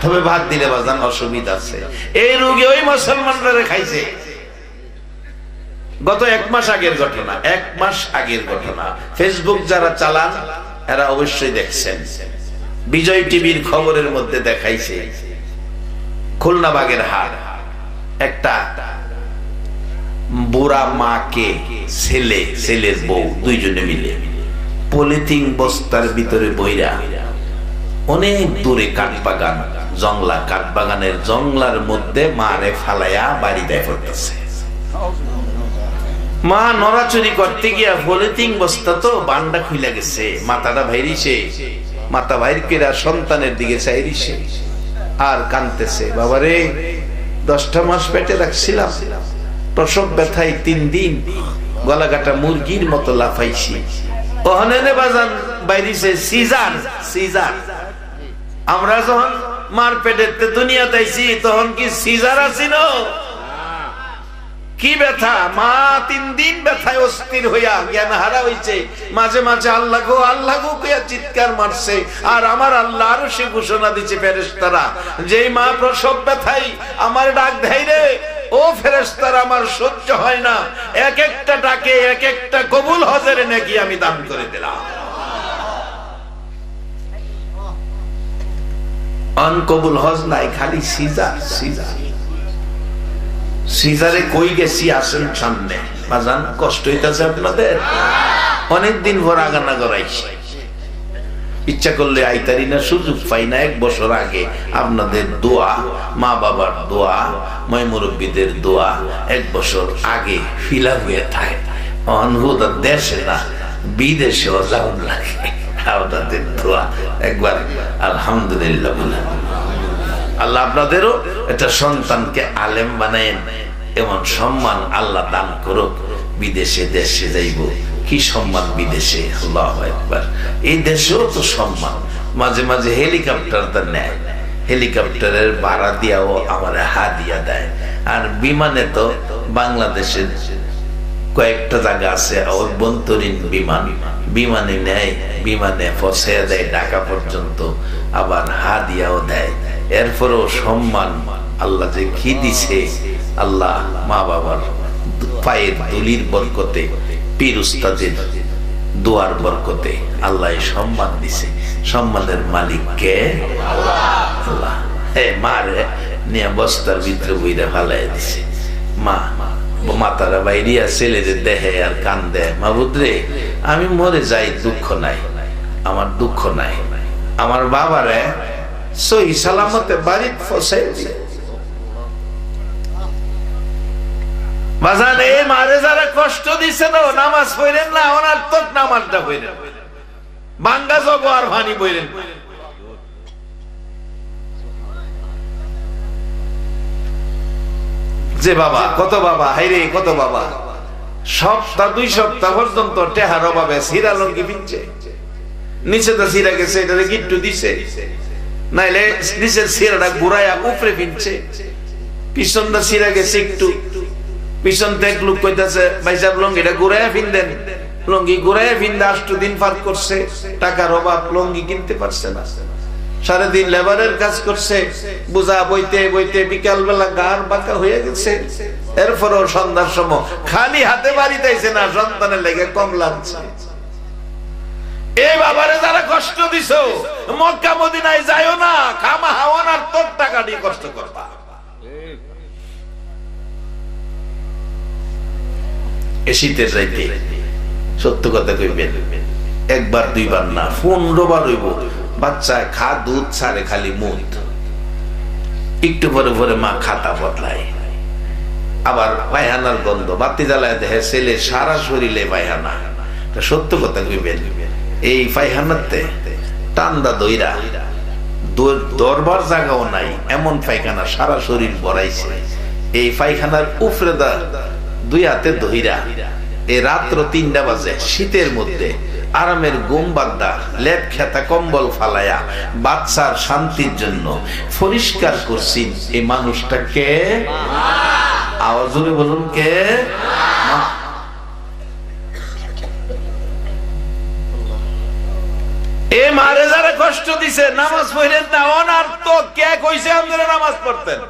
তবে ভাত দিলে বাজান অসুবিধা আছে। এই রোগী ওই মুসলমানরা খাইছে। গত 1 মাস আগের ঘটনা, 1 মাস আগের ঘটনা। ফেসবুক যারা চালান এরা অবশ্যই দেখছেন, বিজয় টিভির খবরের মধ্যে দেখাইছে খুলনা বাগের হাট একটা বুড়া মাকে ছেলের বউ দুইজনে মিলে পলিথিন বস্তার ভিতরে বইরা অনেক দূরে কাঠবাগান, জংলা, কাঠবাগানের জংলার মধ্যে মারে ফালাইয়া বাড়ি দেয় পড়তেছে। মা নড়াচুরি করতে গিয়া পলিথিন বস্তা তো বান্ডা খুইলা গেছে, মাথাটা ভাইরিছে, মাথা ভাইর কেরা সন্তানের দিকে চাইরিছে আর কানতেছে, বাবারে 10টা মাস পেটে রাখছিলাম, প্রসব ব্যথায় 3 দিন গলা কাটা মুরগির মতো লাফাইছি। ওখানে বাজান বাইরিছে সিজার। আমরা যখন মার পেটেতে দুনিয়া তাইছি তখন কি সিজার আছিল? কি ব্যথা! মা 3 দিন ব্যথায় অস্থির হইয়া জ্ঞান হারা হইছে, মাঝে মাঝে আল্লাহ গো কইয়া চিৎকার মারছে। আর আমার আল্লাহ আরো সে ঘোষণা দিচ্ছে ফেরেশতারা, যেই মা প্রসব ব্যথায় আমার ডাক দেয় রে, ও ফেরেশতারা আমার সহ্য হয় না, এক একটা ডাকে এক একটা কবুল হজের নাকি আমি দান করে দিলাম। অনকবুল হজ নাই, খালি সিজারে কই গেছি আসেন সামনে। বাজান কষ্ট হইতেছে আপনাদের? অনেকদিন ভর আগানা করাইছি, ইচ্ছা করলে আইতারি না, সুযোগ পাই না। 1 বছর আগে আপনাদের দোয়া, মা বাবার দোয়া, ময় মুরব্বীদের দোয়া 1 বছর আগে ফিলা হয়ে থাকে। অনুভূত দেশে না বিদেশেও যাওয়ার লাগে, আপনাদের দোয়া একবার আলহামদুলিল্লাহ বলেন। আল্লাহ আপনাদেরও একটা সন্তানকে আলেম বানায়েন, এমন সম্মান আল্লাহ দান করুক। বিদেশে দেশে যাইব, কি সম্মান বিদেশে, আল্লাহু আকবার। এই দেশেও তো সম্মান, মাঝে মাঝে হেলিকপ্টার তো নেয়, হেলিকপ্টারের ভাড়া দিয়াও আমার হাদিয়া দেয়। আর বিমানে তো বাংলাদেশের কয়েকটা জায়গা আছে অভ্যন্তরীণ বিমানে নেয়, বিমানে পৌঁছে দেয় ঢাকা পর্যন্ত, আবার হাদিয়াও দেয়। এরপরও সম্মান আল্লাহ যে কি দিছে, আল্লাহ মা বাবার পায়ের দুলির বরকতে, পীর উস্তাদের দোয়ার বরকতে আল্লাহ সম্মান দিছে। সম্মানের মালিক কে? আল্লাহ। মারে নিয়ে বস্তার ভিতরে বইরা ফালাই দিছে। মাতারা বাইরিয়া ছেলেদের দেহে আর কান্দে, মাবুদ রে আমি মরে যাই, দুঃখ নাই, আমার দুঃখ নাই, আমার বাবারে সহি সালামতে বাড়ি পৌঁছাই দিও। বাজান এই মারে যারা কষ্ট দিছে না, নামাজ পড়েন না, ওনার তো নামাজটা পড়েন, বাঙ্গা জগ আর ভানি পড়েন। যে বাবা, কত বাবা, হাইরে কত বাবা, সপ্তাহ 2 সপ্তাহ পর্যন্ত টেহার অভাবে সিরা লঙ্গি পিনছে, নিচে তো সিরা গেছে, এটারে গিট্টু দিছে, নাইলে নিচের সিরাটা ঘুরাইয়া উপরে পিনছে, পিছনটা সিরা গেছে একটু, পিছন থেকে লোক কইতাছে ভাই সাহেব লঙ্গিটা ঘুরাইয়া ফিনদেন, লঙ্গি ঘুরাইয়া ফিনদে 8 দিন পার করছে, টাকার অভাব, লঙ্গি কিনতে পারছে না, সারাদিন লেবারের কাজ করছে, বোঝা বইতে বইতে বিকাল বেলা গার বাঁকা হয়ে গেছে। এরপরও সন্ধ্যার সময় খালি হাতে বাড়িতে আইছে না, সন্তানের লেগে কম লাগছে। এই বাবারে যারা কষ্ট দিছো, মক্কা মদিনায় যাইও না, খামা হাওয়ান আর তোর টাকা দিয়ে কষ্ট করবা। শীতের যাইতে সত্য কথা কইবেন, 1 বার 2 বার না, 15 বার হইব। বাচ্চা খা দুধ ছাড়ে খালি মুখ, একটু পরে পরে মা খাতা বদলায়, আবার পায়খানার গন্ধ, বাতি জ্বালায় দেখে ছেলে সারা শরীরে পায়খানা। সত্য কথা কইবেন, এই পায়খানাতে টান্দা দইরা দরবার জায়গাও নাই, এমন পায়খানা সারা শরীর ভরাইছে। এই পায়খানার উপরে 2 হাতে দইরা এই রাত্র 3টা বাজে, শীতের মধ্যে আরামের ঘুম বাগদা, লেপ খেতা কম্বল ফালায়া বাচ্চার শান্তির জন্য পরিষ্কার করছি। এই মানুষটাকে আওয়াজ জোরে বলুন, কে? এ মারে যারা বেদনা কষ্ট দিছে, নামাজ পড়েন না, অনার্থ কে কইছে আপনারা নামাজ পড়তেন?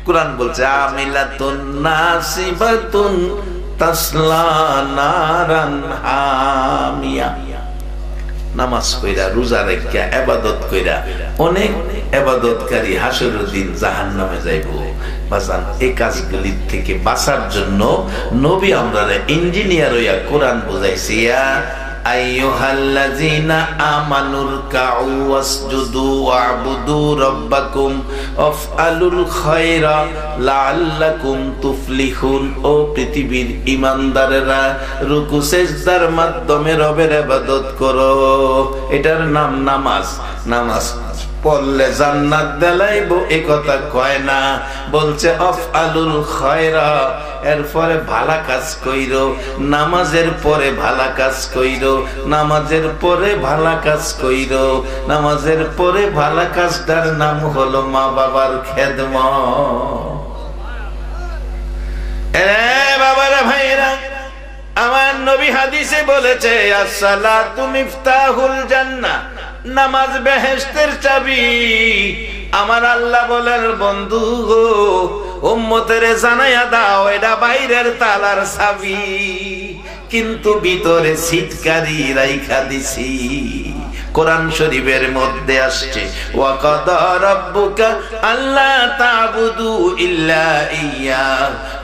কুরআন বলছে আমিলাতুন নাসিবাতুন তাসলা নারান হামিয়া। নামাজ কইরা, রোজা রাখিয়া, ইবাদত কইরা অনেক ইবাদতকারী হাসরের দিন জাহান্নামে যাইবো। বাজান, এই কাজগুলি থেকে বাঁচার জন্য নবী আমরারে ইঞ্জিনিয়ার হইয়া কোরআন বুঝাইছে, ইয়া আইয়ুহাল্লাযীনা আমানুর কাউ ওয়াসজুদু ওয়া'বুদু রাব্বাকুম ওয়াফআলুল খায়রা লাআল্লাকুম তুফলিহুন। ও পৃথিবীর ঈমানদারেরা, রুকু সিজদার মাধ্যমে রবের ইবাদত করো। এটার নাম নামাজ। নামাজ পড়লে জান্নাত দিলাইবো এ কথা কয় না, বলছে আফআলুল খায়রা, এরপরে ভালো কাজ কইরো। নামাজের পরে ভালো কাজ কইরো, নামাজের পরে ভালো কাজ কইরো। নামাজের পরে ভালো কাজটার নাম হলো মা বাবার খেদমত। এ বাবারা, ভাইরা আমার, নবী হাদিসে বলেছে আসসালাতু মিফতাহুল জান্নাহ, নামাজ বেহেশতের চাবি। আমার আল্লাহ বলেন, বন্ধু গো, উম্মতের জানাইয়া দাও এটা বাইরের তালার চাবি, কিন্তু ভিতরে সিটকারি রাইখা দিছি। কোরআন শরীফের মধ্যে আসছে ওয়াকাদা রাব্বুকা আল্লা তা'বুদু ইল্লা ইয়্যা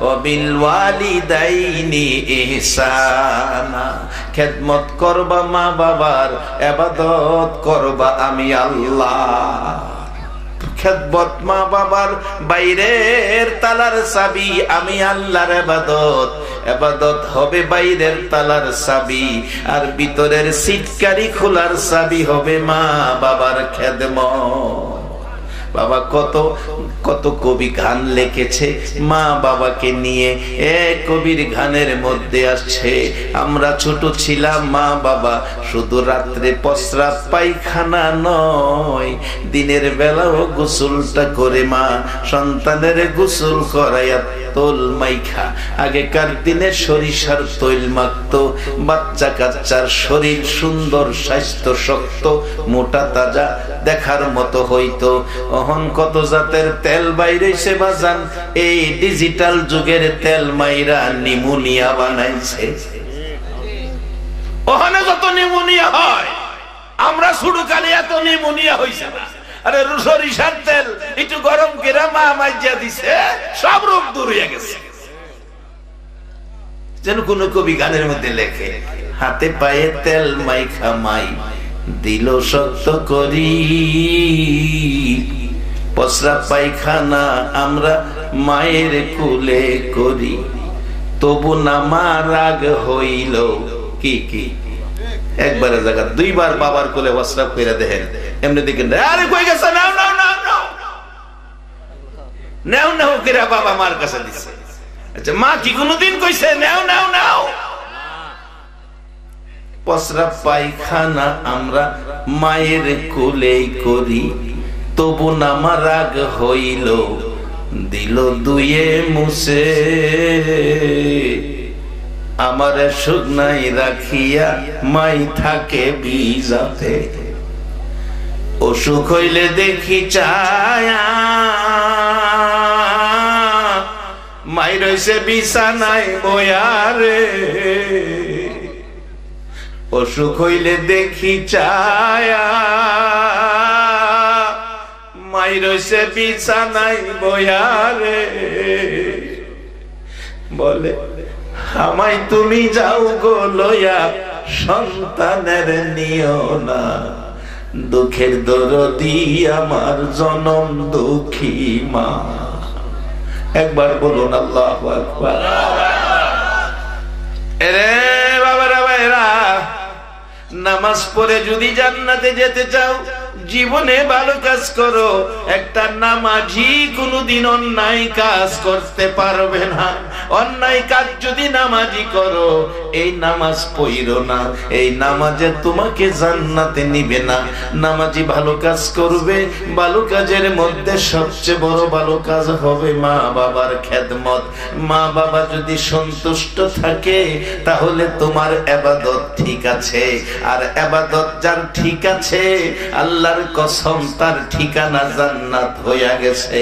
ওয়া বিল ওয়ালিদাইনি ইহসানা। খেদমত করবা মা বাবার, ইবাদত করবা আমি আল্লাহ। খেদমত মা বাবার বাইরের তালার চাবি, আমি আল্লাহর ইবাদত। ইবাদত হবে বাইরের তালার চাবি, আর ভিতরের সিটকারি খোলার চাবি হবে মা বাবার খেদমত। বাবা কত কত কবি গান লিখেছে মা বাবাকে নিয়ে। এক কবির গানের মধ্যে আসছে, আমরা ছোট ছিলাম মা বাবা শুধু রাত্রে প্রস্রাব পায়খানা নয়, দিনের বেলাও গোসলটা করে মা সন্তানের গোসল করাইয়া তোল মাইখা। আগেকার দিনে সরিষার তৈল মাখতো, বাচ্চা কাচ্চার শরীর সুন্দর, স্বাস্থ্য শক্ত, মোটা তাজা দেখার মতো হইতো। অহন কত জাতের তেল বাইরেছে বাজান, এই ডিজিটাল যুগের তেল মাইরা নিমোনিয়া বানাইছে। ওখানে যত নিমোনিয়া হয়, আমরা শুরুকালে এত নিমোনিয়া হইছে না। আরে সরিষার তেল একটু গরম করে মা মাইজা দিছে, সব রোগ দূর হয়ে গেছে। যেন কোন কবি গানের মধ্যে লেখে, হাতে পায়ে তেল মাইখা মাই দিল শক্ত করি, প্রস্রাব পায়খানা আমরা মায়ের কুলে করি, তবু না মা রাগ হইল। কি কি একবারের জায়গা দুইবার বাবার কোলে প্রস্রাব করে দেখেন, এমনি দেখেন আরে কই গেছে, নাও নাও নাও নাও নাও নাও করে বাবা মার কাছে দিচ্ছে। আচ্ছা, মা কি কোনদিন কইছে নাও নাও নাও? প্রস্রাব পায়খানা আমরা মায়ের কোলে করি, তবু না মা রাগ হইল, দিল দুয়ে মুছে, আমারে শুকনাই রাখিয়া মাই থাকে বিজাতে। অসুখ হইলে দেখি চায়া মাই রইছে বিছানায় বয়ারে, অসুখ হইলে দেখি চায়া মাই রইছে বিছানায় বয়ারে। বলে আমায় তুমি যাও গো লইয়া, সন্তানের নিও না, দুঃখের দরদি আমার জনম দুঃখী মা। একবার বলুন আল্লাহু আকবার। এরে বাবারা ভাইরা, নামাজ পড়ে যদি জান্নাতে যেতে চাও, জীবনে ভালো কাজ করো। একটা নামাজি কোনোদিন অন্যায় কাজ করতে পারবে না। অন্যায় কাজ যদি নামাজি করো, এই নামাজ পড়ো না, এই নামাজে তোমাকে জান্নাতে নিবে না। নামাজি ভালো কাজ করবে, ভালো কাজের মধ্যে সবচেয়ে বড় ভালো কাজ হবে মা বাবার খেদমত। মা বাবা যদি সন্তুষ্ট থাকে তাহলে তোমার ইবাদত ঠিক আছে। আর ইবাদত যার ঠিক আছে, আল্লাহর কসম তার ঠিকানা জান্নাত হইয়া গেছে।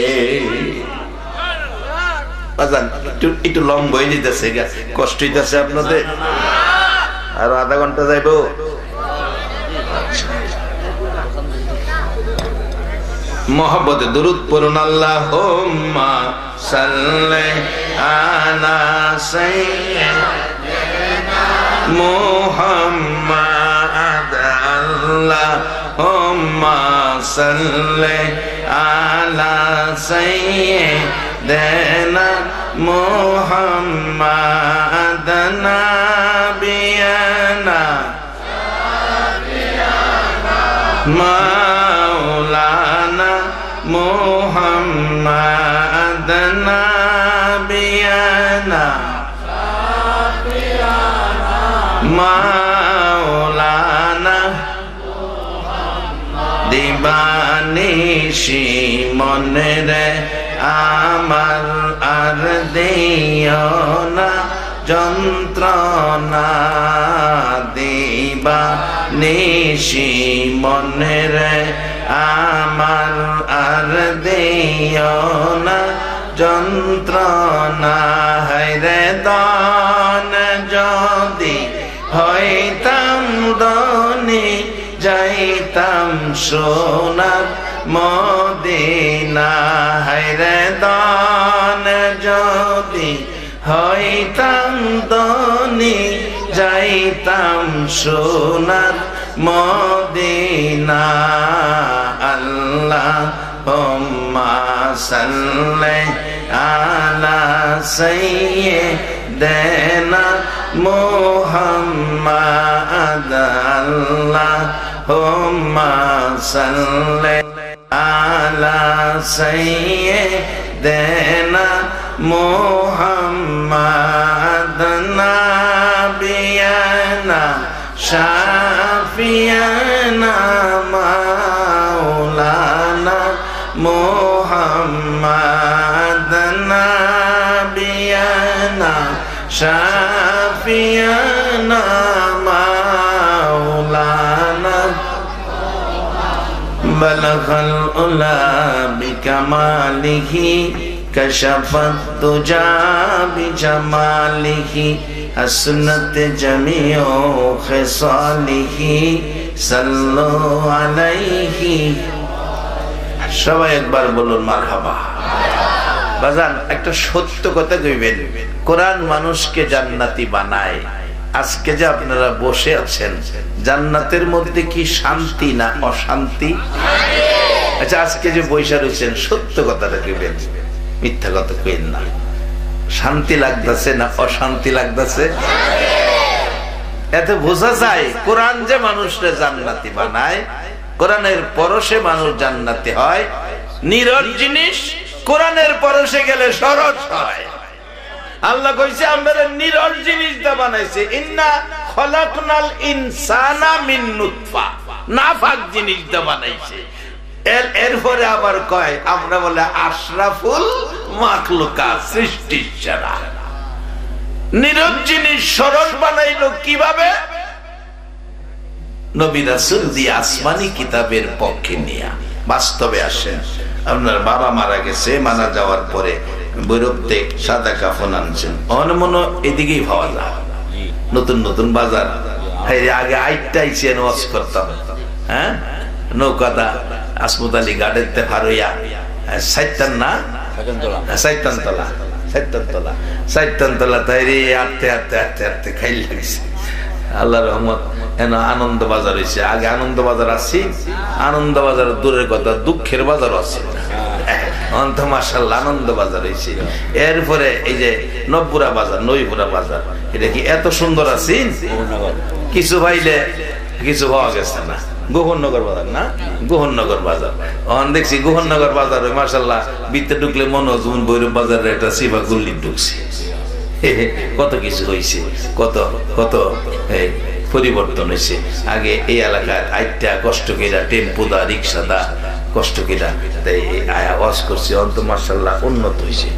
একটু লম্ব হয়ে যেতেছে, কষ্ট হইতেছে আপনাদের? আর আধা ঘন্টা যাইব। মোহাম্মদ দুরূদ পড়ুন। আল্লাহুম্মা সাল্লি আলা সাইয়্যিদিনা মুহাম্মাদ। আল্লাহুম্মা সাল্লি আলা সাইয়্যিদিনা মুহাম্মাদ নাবিয়ানা মাওলানা মুহাম্মাদ নাবিয়ানা মাওলানা দিবানিশি মনে রে আমার আর দিও না যন্ত্রণা। দিবানিশি মনে রে আমার আর দিও না যন্ত্রণা। হায়রে দান যদি হইতাম দনি, যাইতাম সোনার মদিনা। হায়রে দান যদি হইতাম দনি, যাইতাম সোনার মদিনা। আল্লাহুম্মা সাল্লি আলা সাইয়্যিদিনা মুহাম্মাদ। আল্লাহুম্মা সাল্লি আলা সাইয়্যিদিনা মুহাম্মাদ নাবিয়ানা শাফিয়ানা মাওলানা মুহাম্মাদ নাবিয়ানা শাফিয়ানা মাওলানা। বলগল উলা বিকামালিহি কশফত তুজা বিজামালিহি হাসনাত জামিউ খিসালিহি সাল্লু আলাইহি। সবাই একবার বলুন মারহাবা। বাজান একটা সত্য কথা কইবেন, কোরআন মানুষকে জান্নাতি বানায়। আজকে যে আপনারা বসে আছেন, জান্নাতের মধ্যে কি শান্তি না অশান্তি? আচ্ছা, আজকে যে বৈশা রয়েছেন, সত্য কথাটা কইবেন, মিথ্যা কথা কইেন না। শান্তি লাগতেছে না অশান্তি লাগতেছে? এতে বোঝা যায় কোরআন যে মানুষকে জান্নাতি বানায়, কোরআনের পরশে মানুষ জান্নাতি হয়। নীরব জিনিস কোরআনের পরশে গেলে সরস হয়। আল্লাহ কইছে আমরা নীরব জিনিস দা বানাইছে, ইন্না খলাকনাল ইনসানা মিন নুতফা, নাফাক জিনিস দা বানাইছে। এরপরে আবার কয় আমরা বলে আশরাফুল মাখলুকাত, সৃষ্টির সেরা। নীরব জিনিস সরল বানাইলো কিভাবে? নবী রাসূল দিয়ে আসমানি কিতাবের পক্ষে নিয়ে। বাস্তবে আসেন, আপনার বাবা মারা গেছে, মারা যাওয়ার পরে বৈরবতে সাদা কাফন আনছেন, অনমনো এদিকেই পাওয়া যায়। নতুন নতুন বাজার, আগে আইটাই চেন ওয়াশ করতাম। হ্যাঁ, নৌকাদা আসমত আলী গার্ডেনতে হারইয়া সাইতান না সাইতানতলা তাইরে আটতে আটতে আটতে আটতে খাই লাগছে। আল্লাহ রহমত, আনন্দ বাজার হয়েছে। আগে আনন্দ বাজার আসছি, আনন্দ বাজার দূরের কথা, দুঃখের বাজার আছে। মাশাআল্লাহ আনন্দ বাজার হয়েছে। এরপরে এই যে নবপুরা বাজার, নইপুরা বাজার, এটা কি এত সুন্দর আছে? কিছু পাইলে কিছু পাওয়া গেছে না। গোহননগর বাজার না, গোহননগর বাজার। দেখছি গোহননগর বাজার মাশাআল্লাহ বিতে ঢুকলে মনে হয় যেমন ভৈরব বাজারের একটা সিফা গুল্লি ঢুকছে। কত কিছু হয়েছে, কত কত পরিবর্তন হয়েছে। আগে এই এলাকার আইটা কষ্ট কেরা, টেম্পু দা, রিক্সা দা, কষ্ট কেরা, তাই আয়া ওয়াজ করছে, অন্ত মাশাআল্লাহ উন্নত হয়েছে।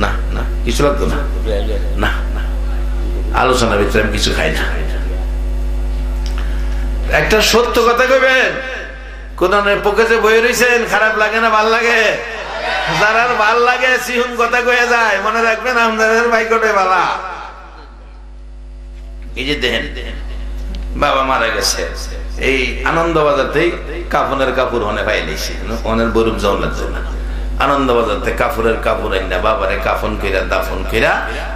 না না কিছু লাগতো না, না না আলোচনার ভিতরে আমি কিছু খাই না। একটা সত্য কথা কইবেন, কোরআনের পক্ষে যে বই রয়েছেন, খারাপ লাগে না ভাল লাগে? যারা ভাল লাগে সিহুন কথা কয়ে যায়, মনে রাখবেন আমাদের ভাইকটে বালা। এই যে দেখেন বাবা মারা গেছে, এই আনন্দবাজারতেই কাফনের কাপড় অনেক পাই নিয়েছে, অনেক বরুপ যাওয়া লাগছে না। আনন্দবাজার থেকে কাপড়ের কাপড় আইনা বাবারে কাফন কইরা দাফন কইরা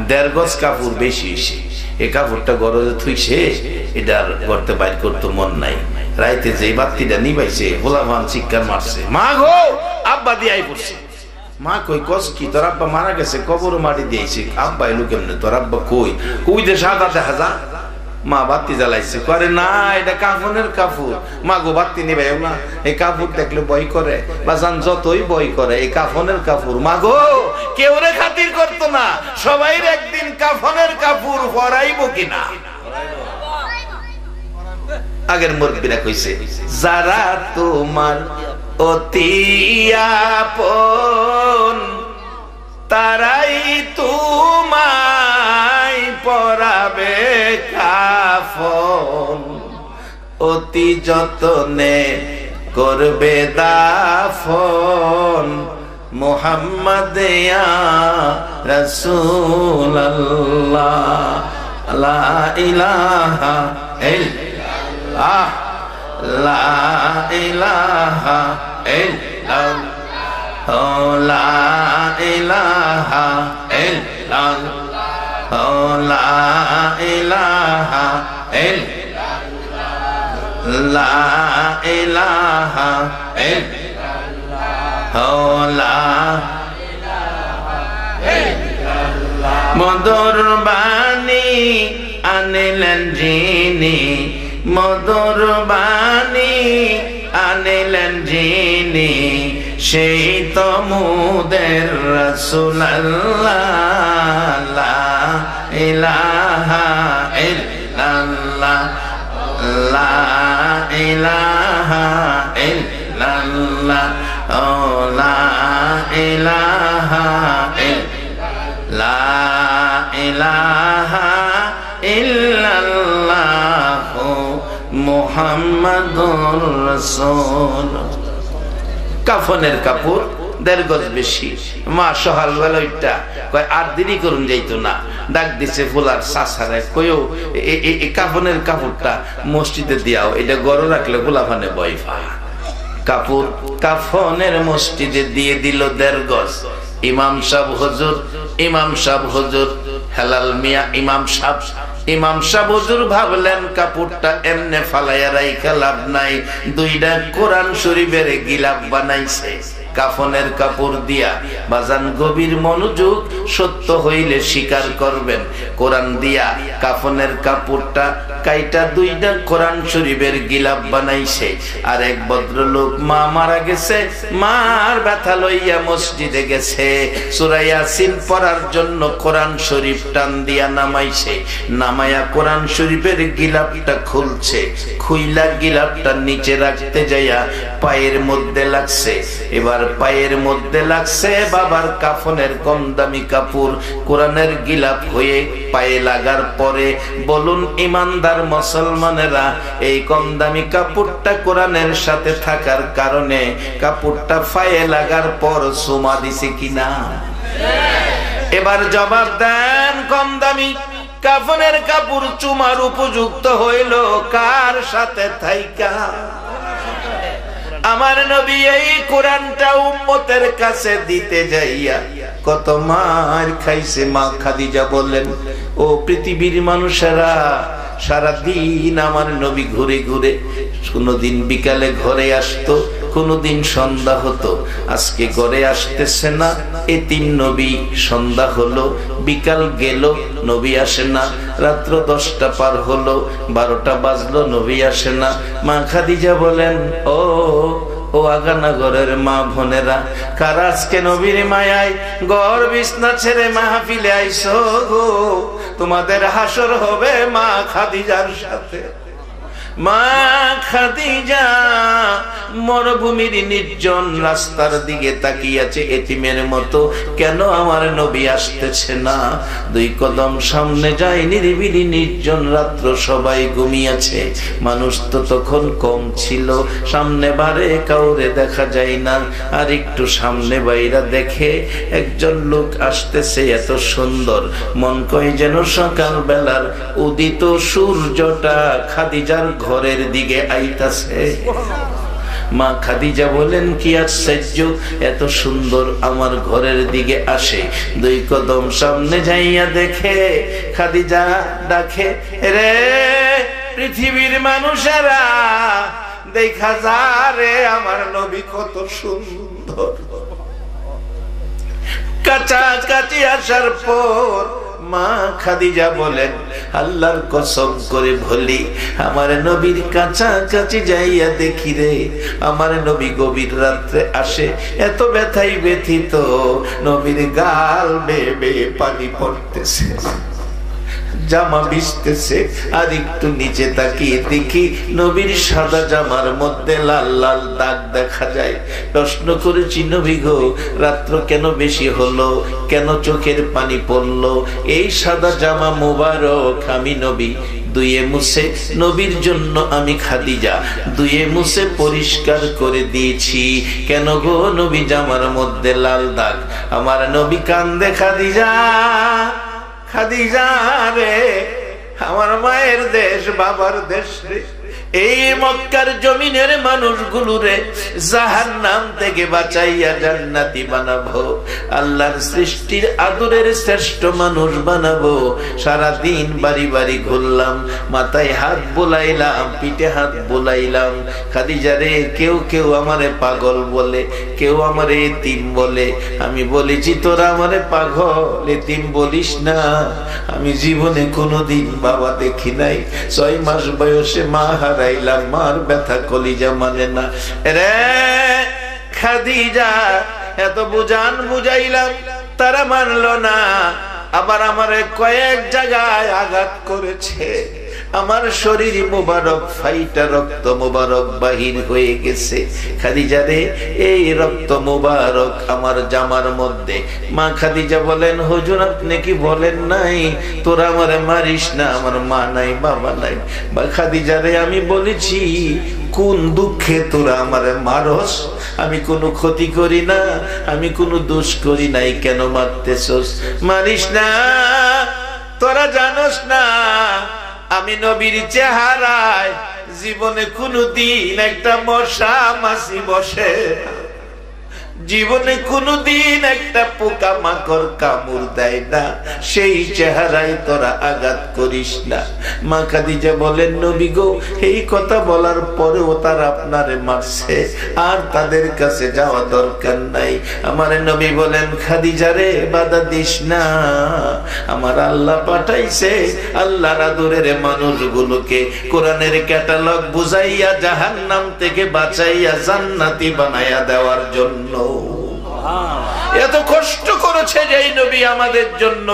1.5 গজ কাপড় বেশি হয়েছে। এই কাপড়টা গরজে থুইছে, এটা করতে বাইর করতে মন নাই। রাইতে যে বাতিটা নিবাইছে, গোলামান চিৎকার মারছে, মা গো আব্বা দিয়ে আই পড়ছে। মা কই কস কি, তোর আব্বা মারা গেছে, কবর মাটি দিয়েছে। আব্বা এলো কেমনে, তোর আব্বা কই? কই দে সাদা দেখা যা। মা বাতি জ্বালাইছে, করে না এটা কাফনের কাপড়। মা গো বাতি নিবে না, এই কাপড় দেখলে বই করে, বাজান যতই বই করে, এই কাফনের কাপড়। মা গো কেউ রে খাতির করতো না, সবাই একদিন কাফনের কাপড় পরাইব কিনা। আগের মুরব্বীরা কইছে, যারা তোমার অতি আপন তারাই তোমায় পরাবে কাফন, অতি যতনে করবে দাফন, মুহাম্মদ ইয়া রাসূলুল্লাহ, লা ইলাহা ইল্লাল্লাহ, লা ইলাহা ইল্লাল্লাহ, লা ইলাহা ইল্লাল্লাহ, লা ইলাহা ইল্লাল্লাহ, লা ইলাহা ইল্লাল্লাহ, লা ইলাহা ইল্লাল্লাহ। মধুর বাণী আনিলেন যিনি, মধুর বাণী আনিলেন যিনি, সেই তো মুদের রাসূল আল্লাহ, লা ইলাহা ইল্লাল্লাহ, লা ইলাহা ইল্লাল্লাহ, লা ইলাহা ইল্লাল্লাহ, লা ইলাহা ইল্লাল্লাহ মুহাম্মাদুর রাসূল। কাফনের কাপড় 1.5 গজ বেশি। মা সহাল বেলাটা কয় আর দেরি করুন যাইতো না, ডাক দিছে ফুলার চাচারে, কইও এই কাফনের কাপড়টা মসজিদে দিয়াও, এটা গড় রাখলে ফুলাফানে ভয় পায়। কাপড় কাফনের মসজিদে দিয়ে দিল 1.5 গজ। ইমাম সাহেব হুজুর হেলাল মিয়া ইমাম সাহেব হুজুর ভাবলেন কাপড়টা এমনে ফালাইয়া রাইখা লাভ নাই, 2টা কোরআন শরীফের গিলাফ বানাইছে কাফনের কাপড় দিয়া। বাজান গভীর মনোযোগ, সত্য হইলে স্বীকার করবেন। কোরআন দিয়া কাফনের কাপড়টা কাইটা 2টা কোরআন শরীফের গিলাফ বানাইছে। আর এক ভদ্রলোক মা মারা গেছে, মার ব্যথা লইয়া মসজিদে গেছে, সূরা ইয়াসিন পড়ার জন্য কোরআন শরীফ টান দিয়া নামাইছে। নামায়া কোরআন শরীফের গিলাফটা খুলছে, খুইলা গিলাফটা নিচে রাখতে যাইয়া পায়ের মধ্যে লাগছে। এবার পায়ের মধ্যে লাগছে বাবার কাফনের কম দামি কাপড়, কোরআনের গিলাফ হয়ে পায়ে লাগার পরে বলুন ইমানদার মুসলমানেরা, এই কম দামি কাপড়টা কোরআনের সাথে থাকার কারণে কাপড়টা পায়ে লাগার পর সুমা দিছে কিনা? এবার জবাব দেন, কম দামি কাফনের কাপড় চুমার উপযুক্ত হইল কার সাথে থাইকা? আমার নবী এই কোরআনটা উম্মতের কাছে দিতে যাইয়া কত মার খাইছে। মা খাদিজা বললেন, ও পৃথিবীর মানুষেরা, সারা দিন আমার নবী ঘুরে ঘুরে, কোনদিন বিকালে ঘরে আসতো, কোনদিন সন্ধ্যা হতো, আজকে ঘরে আসতেছে না। এতিম নবী, সন্ধ্যা হলো, বিকাল গেল, নবী আসে না। রাত্র 10টা পার হলো, 12টা বাজলো, নবী আসে না। মা খাদিজা বলেন, ও আগানাগরের মা বোনেরা, কার আজকে নবীর মায়ায় ঘর বিছনা ছেড়ে মাহফিলে আইছো গো? তোমাদের হাসর হবে মা খাদিজার সাথে। মা খাদিজা মরুভূমির নির্জন রাস্তার দিকে তাকিয়ে আছে এতিমের মতো, কেন আমার নবী আসতেছে না? 2 কদম সামনে যায়, নিরিবিলি নির্জন রাত্র, সবাই ঘুমিয়েছে। মানুষ তো তখন কম ছিল, সামনে বারে কাউরে দেখা যায় না। আর একটু সামনে বাইরা দেখে একজন লোক আসতেছে, এত সুন্দর, মন কয় যেন সকাল বেলার উদিত সূর্যটা খাদিজার ঘরের দিকে আইতাছে। মা খাদিজা বলেন, কি আশ্চর্য, এত সুন্দর আমার ঘরের দিকে আসে। 2 কদম সামনে যাইয়া দেখে খাদিজা ডাকে, রে পৃথিবীর মানুষেরা, দেখা যা রে আমার নবী কত সুন্দর। কাছাকাছি আসার পর মা খাদিজা বলেন, আল্লাহর কসম করে বলি, আমার নবীর কাছাকাছি যাইয়া দেখি রে, আমার নবী গভীর রাত্রে আসে, এত ব্যথাই ব্যথিত, নবীর গাল বেয়ে বেয়ে পানি পড়তেছে, জামা ভিজতেছে। আর একটু নিচে তাকিয়ে দেখি নবীর সাদা জামার মধ্যে লাল লাল দাগ দেখা যায়। প্রশ্ন করেছি, নবী গো, রাত্র কেন বেশি হলো, কেন চোখের পানি পড়লো? এই সাদা জামা মুবারক আমি নবী ধুয়ে মুছে, নবীর জন্য আমি খাদিজা ধুয়ে মুছে পরিষ্কার করে দিয়েছি। কেন গো নবী জামার মধ্যে লাল দাগ? আমার নবী কান্দে, খাদিজা, খাদিজা রে, আমার মায়ের দেশ, বাবার দেশ রে, এই মক্কার জমিনের মানুষগুলো রে জাহান্নাম থেকে বাঁচাইয়া জান্নাতি বানাবো, আল্লাহর সৃষ্টির আদরের শ্রেষ্ঠ মানুষ বানাবো। সারাদিন বাড়ি বাড়ি ঘুরলাম, মাথায় হাত বুলাইলাম, পিঠে হাত বুলাইলাম। খাদিজা রে, কেউ কেউ আমারে পাগল বলে, কেউ আমারে এতিম বলে। আমি বলেছি, তোরা আমারে পাগল এতিম বলিস না, আমি জীবনে কোনোদিন বাবা দেখি নাই। 6 মাস বয়সে মা হারাইলাম, মার ব্যথা কলিজা মানে না রে খাদিজা। এত বুঝাইলাম, তারা মানলো না। আবার আমারে কয়েক জায়গায় আঘাত করেছে, আমার শরীর মুবারক ফাইটা রক্ত মুবারক বাহির হয়ে গেছে। খাদিজা রে, এই রক্ত মুবারক আমার জামার মধ্যে। মা খাদিজা বলেন, হুজুর আপনি কি বলেন নাই তোরা আমারে মারিস না, আমার মা নাই বাবা নাই? বা খাদিজা রে, আমি বলেছি কোন দুঃখে তোরা আমারে মারস? আমি কোনো ক্ষতি করি না, আমি কোনো দোষ করি নাই, কেন মারতেছস? মারিস না, তোরা জানোস না আমি নবীর চেহারায় জীবনে কোনদিন একটা মশা মাছি বসে, জীবনে কোনদিন একটা পোকা মাকড় কামড় দেয় না, সেই চেহারায় তোরা আঘাত করিস না। মা খাদিজা বলেন, নবী গো, এই কথা বলার পরেও তারা আপনারে মারছে, আর তাদের কাছে যাওয়া দরকার নাই। আমার নবী বলেন, খাদিজা রে, বাধা দিস না, আমার আল্লাহ পাঠাইছে আল্লাহর আদরের মানুষগুলোকে কোরআনের ক্যাটালগ বুঝাইয়া জাহান্নাম থেকে বাঁচাইয়া জান্নাতি বানাইয়া দেওয়ার জন্য। এত কষ্ট করেছে যেই নবী আমাদের জন্য,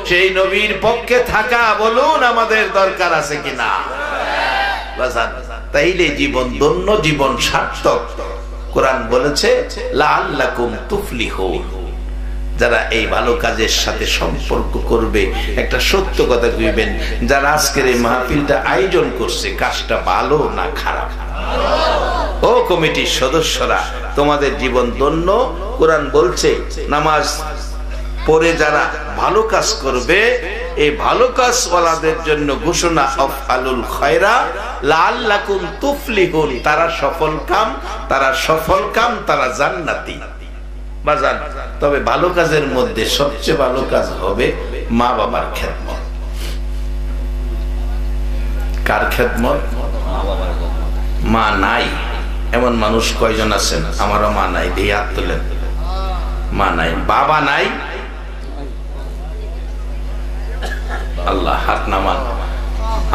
সেই নবীর পক্ষে থাকা বলুন আমাদের দরকার আছে কিনা? তাইলে জীবন ধন্য, জীবন সার্থক। কোরআন বলেছে, লাআল্লাকুম তুফলিহুন। যারা এই ভালো কাজের সাথে সম্পর্ক করবে, একটা সত্য কথা কইবেন, যারা আজকের এই মাহফিলটা আয়োজন করছে, কাজটা ভালো না খারাপ? ও কমিটির সদস্যরা, তোমাদের জীবন ধন্য। কোরআন বলছে, নামাজ পড়ে যারা ভালো কাজ করবে, এই ভালো কাজ ওয়ালাদের জন্য ঘোষণা, আফআলুল খায়রা লাআল্লাকুম তুফলিহুন। তারা সফল কাম, তারা সফল কাম, তারা জান্নাতি। বাজান, তবে ভালো কাজের মধ্যে সবচেয়ে ভালো কাজ হবে মা বাবার খেদমত। কার খেদমত? মা নাই, এমন মানুষ কয়জন আছেন? আমারও মা নাই, দিয়ে হাত তোলেন। মা নাই, বাবা নাই, আল্লাহ হাত নামান।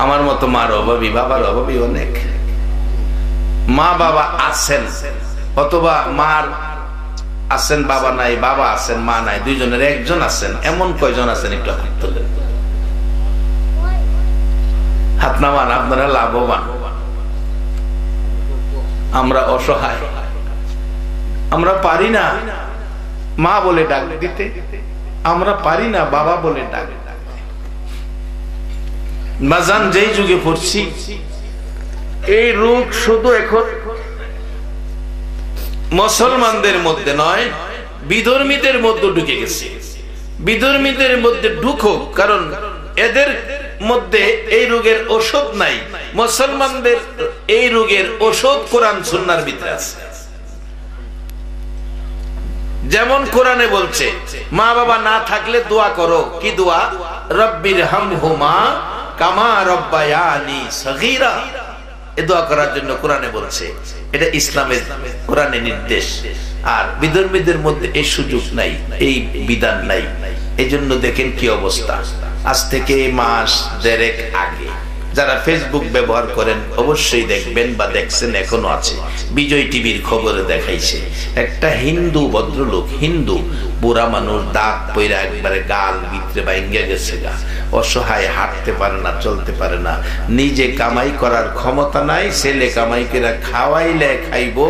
আমার মতো মার অভাবী, বাবার অভাবী অনেক। মা বাবা আছেন অথবা মার আছেন, বাবা নাই, বাবা আছেন, মা নাই, দুইজনের একজন আছেন, এমন কয়জন আছেন? একটু হাত তোলেন, হাত নামান। আপনারা লাভবান। আমরা অসহায়, আমরা পারি না মা বলে ডাক দিতে, আমরা পারি না বাবা বলে ডাক দিতে। বাজান, যেই যুগে পড়ছি, এই রোগ শুধু এখন মুসলমানদের মধ্যে নয়, বিধর্মীদের মধ্যে ঢুকে গেছে। বিধর্মীদের মধ্যে ঢুকুক, কারণ এদের মধ্যে এই রোগের ওষুধ নাই। মুসলমানদের এই রোগের ওষুধ কোরআন সুন্নাহর ভিতরে আছে। যেমন কোরআনে বলছে, মা বাবা না থাকলে দোয়া করো। কি দোয়া? রব্বির হামহুমা কামা রব্বায়ানি সগীরা। এই দোয়া করার জন্য কোরআনে বলছে। এটা ইসলামের কোরআনে নির্দেশ। আর বিধর্মীদের মধ্যে এই সুযোগ নাই, এই বিধান নাই। এই জন্য দেখেন কি অবস্থা। আজ থেকে মাস দেড়েক আগে যারা ফেসবুক ব্যবহার করেন অবশ্যই দেখবেন বা দেখছেন, এখনো আছে। বিজয় টিভির খবরে দেখাইছে একটা হিন্দু ভদ্রলোক, হিন্দু বুড়া মানুষ, দাঁত পইরা একবারে গাল ভিতরে ভাঙ্গা গেছে গা, অসহায়, হাঁটতে পারে না, চলতে পারে না, নিজে কামাই করার ক্ষমতা নাই। ছেলে কামাই করে খাওয়াইলে খাইবো,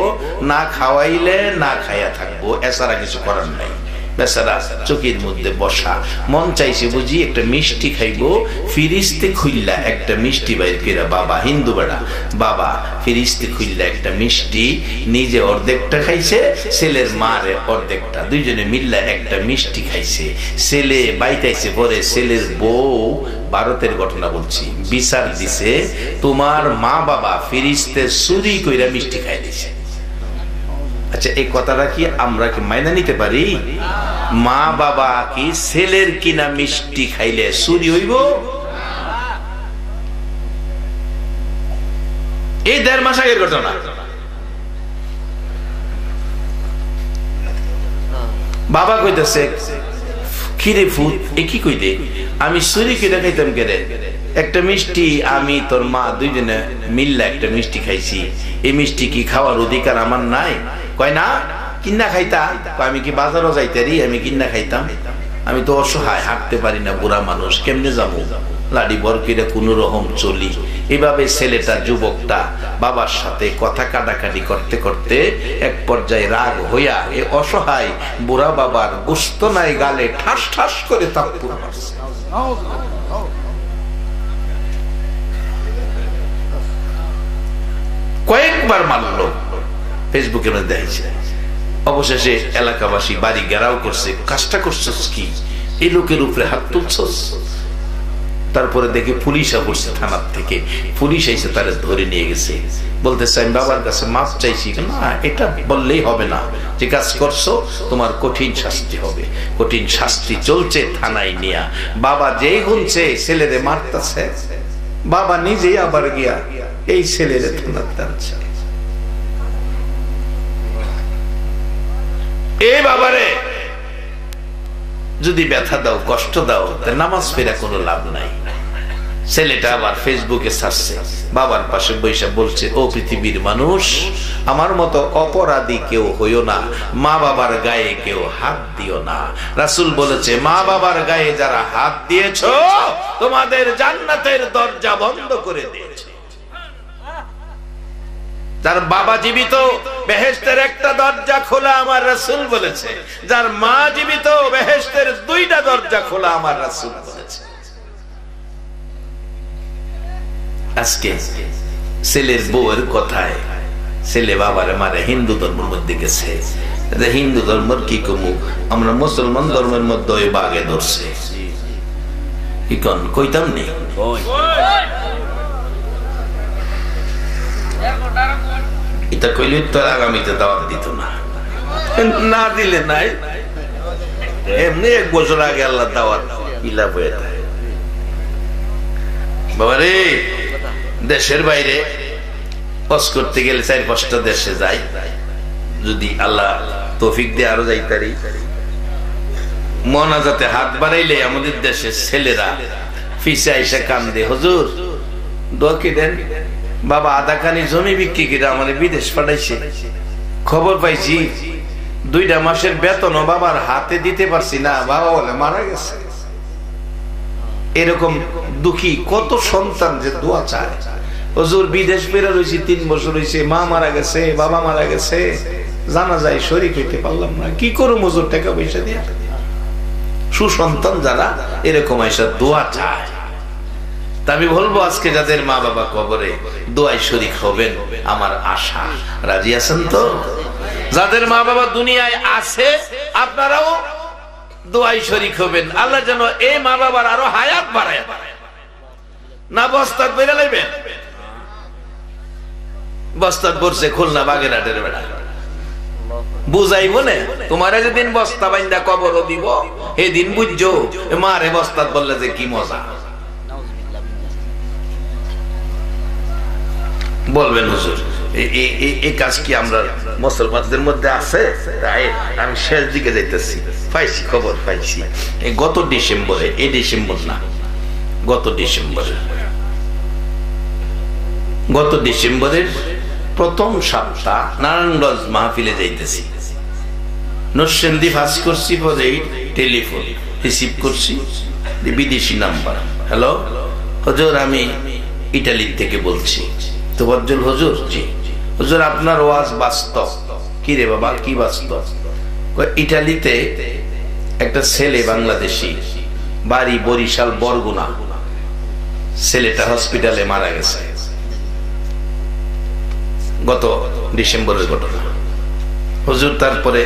না খাওয়াইলে না খাইয়া থাকবো, এছাড়া কিছু করার নাই। বেচারা চোখের মধ্যে বসা, মন চাইছে বুঝি একটা মিষ্টি খাইবো, ফিরিস্তে খুললা একটা মিষ্টি বাইর করে, বাবা হিন্দু বেড়া, বাবা ফিরিস্তে খুললা একটা মিষ্টি, নিজে অর্ধেকটা খাইছে, ছেলের মারে অর্ধেকটা, দুইজনে মিল্লা একটা মিষ্টি খাইছে। ছেলে বাইতাইছে, পরে ছেলের বউ, ভারতের ঘটনা বলছি, বিচার দিছে, তোমার মা বাবা ফিরিস্তে চুরি কইরা মিষ্টি খাই দিছে। আচ্ছা, এই কথাটা কি আমরা কি মাইনা নিতে পারি? মা বাবা কি ছেলের কিনা মিষ্টি খাইলে চুরি হইব? এই 1.5 মাস আগের ঘটনা। বাবা কইতেছে, কিরে ফুট, এ কি কইতে? আমি চুরি করে খাইতাম কেরে? একটা মিষ্টি আমি তোর মা দুইজনে মিল্লা একটা মিষ্টি খাইছি, এই মিষ্টি কি খাওয়ার অধিকার আমার নাই? কয় না, কিন্না খাইতা। আমি কি বাজারও যাইতারি? আমি কিন্না খাইতাম। আমি তো অসহায়, হাঁটতে পারি না, বুড়া মানুষ, কেমনে যাবো? লাডি বরকিরে কোন রকম চলি। এভাবে ছেলেটা, যুবকটা বাবার সাথে কথা কাটাকাটি করতে করতে এক পর্যায়ে রাগ হইয়া এ অসহায় বুড়া বাবার গোস্ত নাই গালে ঠাস ঠাস করে থাপ্পড় মারছে। কয়েকবার মারলো, ফেসবুকের মধ্যে দেখছে। অবশেষে এলাকাবাসী বাড়ি ঘেরাও করছে, কাজটা করছস কি? এই লোকের উপরে হাত তুলছস? তারপরে দেখে পুলিশ আসছে, থানার থেকে পুলিশ এসে তারা ধরে নিয়ে গেছে। বলতেছে, আমি বাবার কাছে মাফ চাইছি। না, এটা বললেই হবে না, যে কাজ করছো তোমার কঠিন শাস্তি হবে। কঠিন শাস্তি চলছে থানায় নিয়া। বাবা যেই গুনছে ছেলেরে মারতেছে, বাবা নিজেই আবার গিয়া এই ছেলেরে থানাতে আনছে। এ বাবারে যদি ব্যথা দাও, কষ্ট দাও, নামাজ ফেরা কোনো লাভ নাই। ছেলেটা আবার ফেসবুকে ছাড়ছে, বাবার পাশে বৈশা বলছে, ও পৃথিবীর মানুষ, আমার মতো অপরাধী কেউ হইও না, মা বাবার গায়ে কেউ হাত দিও না। রাসূল বলেছে, মা বাবার গায়ে যারা হাত দিয়েছো তোমাদের জান্নাতের দরজা বন্ধ করে দিয়েছে। যার বাবা জীবিত, বেহেশতের একটা দরজা খোলা, আমার রাসূল বলেছে। যার মা জীবিত, বেহেশতের 2টা দরজা খোলা, আমার রাসূল বলেছে। আজকে ছেলের বউয়ের কথায় ছেলে বাবারে মারে, হিন্দু ধর্মের মধ্যে গেছে। হিন্দু ধর্মের কি কমু, আমরা মুসলমান ধর্মের মধ্যে ওই বাগে ধরছে। কি কইতাম নেই, এটা কইলে তোর আগামীতে দাওয়াত দিত না, না দিলে নাই। এমনি 1 বছর আগে আল্লাহ দাওয়াত ইলা বয়ে দেয়। বাবারে, দেশের বাইরে হজ করতে গেলে 4-5টা দেশে যাই, যদি আল্লাহ তৌফিক দিয়ে আরো যাইতারি। মোনাজাতে হাত বাড়াইলে আমাদের দেশের ছেলেরা ফিসে আইসা কান্দে, হুজুর দোয়া কি দেন, বাবা আধাখানি জমি বিক্রি করে আমাদের বিদেশ পাঠাইছে, খবর পাইছি 2টা মাসের বেতনও বাবার হাতে দিতে পারছি না, বাবা বলে মারা গেছে। এরকম দুঃখী কত সন্তান যে দোয়া চায়, হুজুর বিদেশ বেরা রয়েছি 3 বছর হয়েছে, মা মারা গেছে, বাবা মারা গেছে, জানা যায় শরীক হইতে পারলাম না, কি করো হুজুর টাকা পয়সা দিয়ে। সুসন্তান যারা এরকম এসে দোয়া চায়, তা আমি বলবো আজকে যাদের মা বাবা কবরে দোয়ায় শরীক হবেন, আমার আশা, রাজি আছেন তো? যাদের মা বাবা দুনিয়ায় আছে আপনারাও দোয়ায় শরীক হবেন, আল্লাহ যেন এই মা বাবার আরো হায়াত বাড়ায় না। বস্তাত বেড়ে লাইবেন, বস্তাত পড়ছে খুলনা বাগেরহাটের বেড়া, বুঝাইব না তোমার যেদিন বস্তা বাইন্দা কবর দিব সেদিন বুঝছো মারে বস্তাত বললে যে কি মজা। বলবেন হুজুর এই কাজ কি আমরা মুসলমানদের মধ্যে আছে? আমি শেষ দিকে যাইতেছি, পাইছি খবর পাইছি গত ডিসেম্বরে, এই ডিসেম্বর না, গত ডিসেম্বরের প্রথম সপ্তাহ নারায়ণগঞ্জ মাহফিলে যাইতেছি, নরসিংদী ফাঁস করছি, পরে টেলিফোন রিসিভ করছি, বিদেশি নাম্বার। হ্যালো হুজুর, আমি ইটালি থেকে বলছি। তোফাজ্জল হুজুর? জি হুজুর, আপনার ওয়াজ বাস্তব। কি রে বাবা, কি বাস্তব? ইটালিতে একটা ছেলে বাংলাদেশি, বাড়ি বরিশাল বরগুনা, ছেলেটা হসপিটালে মারা গেছে, গত ডিসেম্বরের ঘটনা হুজুর। তারপরে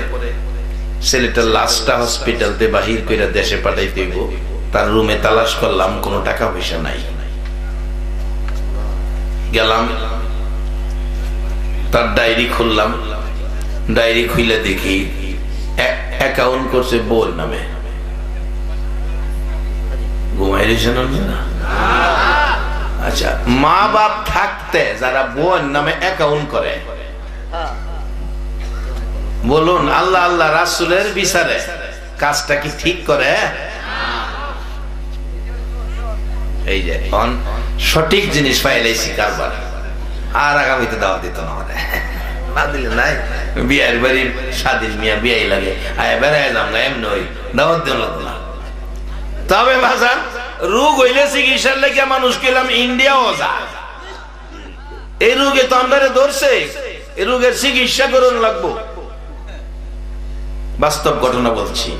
ছেলেটার লাশটা হসপিটালতে বাহির করে দেশে পাঠাইতে হইব, তার রুমে তালাশ করলাম, কোনো টাকা পয়সা নাই। গেলাম, তার ডায়েরি খুললাম, ডায়েরি খুলে দেখি অ্যাকাউন্ট করছে বউর নামে। ঘুমাই রয়েছেন না? আচ্ছা, মা বাপ থাকতে যারা বউর নামে অ্যাকাউন্ট করে, বলুন আল্লাহ আল্লাহ রাসূলের বিচারে কাজটা কি ঠিক করে? এই যে সঠিক জিনিস পাইলাইছি কারবার, আর আগামীতে দাওয়াত দিত না, না দিলে নাই। বিয়ের বাড়ি স্বাধীন মিয়া বিয়াই লাগে, আয় বেড়ায় যাম না, এমনি ওই দাওয়াত দিল না। তবে ভাষা রোগ হইলে চিকিৎসার লেগে মানুষ গেলাম ইন্ডিয়াও যা, এই রোগে তো আমরা ধরছে, এই রোগের চিকিৎসা করুন লাগবো। বাস্তব ঘটনা বলছি,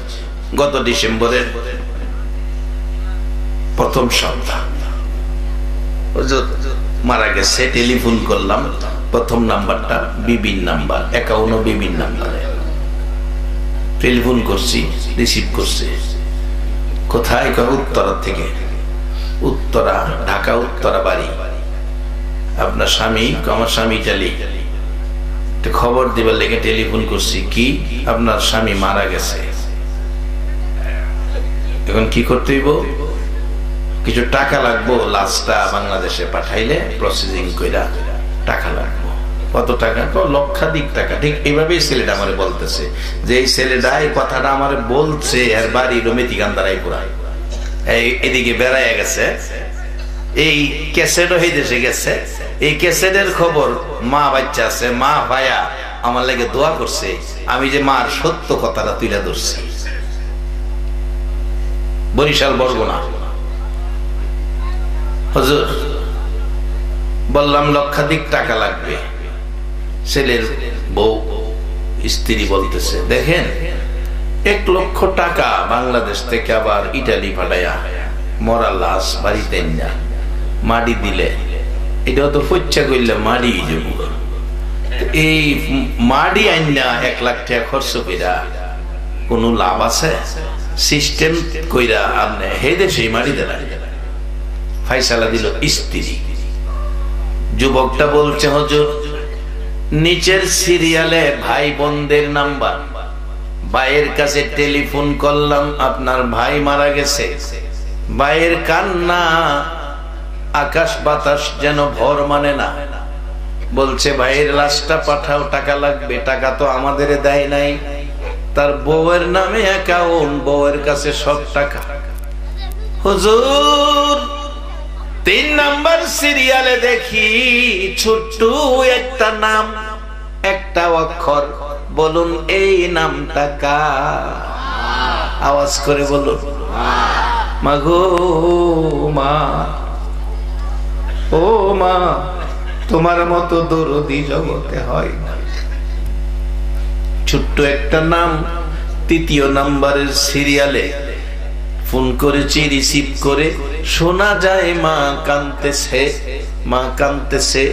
গত ডিসেম্বরের প্রথম সপ্তাহ মারা গেছে, টেলিফোন করলাম, প্রথম নাম্বারটা বিবির নাম্বার, অ্যাকাউন্টও বিবির নাম্বারে, টেলিফোন করছি, রিসিভ করছে। কোথায়? উত্তরা থেকে। উত্তরা, ঢাকা উত্তরা বাড়ি। আপনার স্বামী? আমার স্বামী ইটালি। খবর দিবার লেগে টেলিফোন করছি, কি আপনার স্বামী মারা গেছে, এখন কি করতে হইব? কিছু টাকা লাগবো, লাশটা বাংলাদেশে পাঠাইলে প্রসেসিং কইরা টাকা লাগবো। কত টাকা? লক্ষাধিক টাকা। ঠিক এইভাবেই ছেলেটা আমার বলতেছে, যে এই ছেলেটা এই কথাটা আমার বলছে, আর বাড়ি রমেতি গান্ধারাই পুরাই এদিকে বেড়াইয়া গেছে, এই ক্যাসেটও এই দেশে গেছে, এই ক্যাসেটের খবর মা বাচ্চা আছে, মা ভাইয়া আমার লাগে দোয়া করছে, আমি যে মার সত্য কথাটা তুলে ধরছি। বরিশাল বরগুনা। হুজুর বললাম লক্ষাধিক টাকা লাগবে। ছেলের বউ স্ত্রী বলতেছে, দেখেন 1 লক্ষ টাকা বাংলাদেশ থেকে আবার ইটালি পাঠাইয়া মরা লাশ বাড়িতে না মাটি দিলে, এটাও তো ফচ্চা করলে মাটি যাব, এই মাটি আইনা 1 লাখ টাকা খরচ কইরা কোনো লাভ আছে? সিস্টেম কইরা আপনি হে দেশে মাটি দেন। ফাইসালা দিল স্ত্রী। যুবকটা বলছে, হুজুর নিচের সিরিয়ালে ভাই বোনদের নাম্বার, ভাইয়ের কাছে টেলিফোন করলাম, আপনার ভাই মারা গেছে। ভাইয়ের কান্না আকাশ বাতাস যেন ভর মানে না, বলছে ভাইয়ের লাশটা পাঠাও, টাকা লাগবে। টাকা তো আমাদের দেয় নাই, তার বউয়ের নামে অ্যাকাউন্ট, বউয়ের কাছে সব টাকা। হুজুর 3 নাম্বার সিরিয়ালে দেখি ছোট্ট একটা নাম, একটা অক্ষর, বলুন এই নামটা কার? আওয়াজ করে বলুন। মা গো মা, ও মা, তোমার মতো দরদি জগতে হয় না। ছোট্ট একটা নাম, 3 নাম্বারের সিরিয়ালে ফোন করেছি, রিসিভ করে শোনা যায় মা কাঁদতেছে, মা কাঁদতেছে।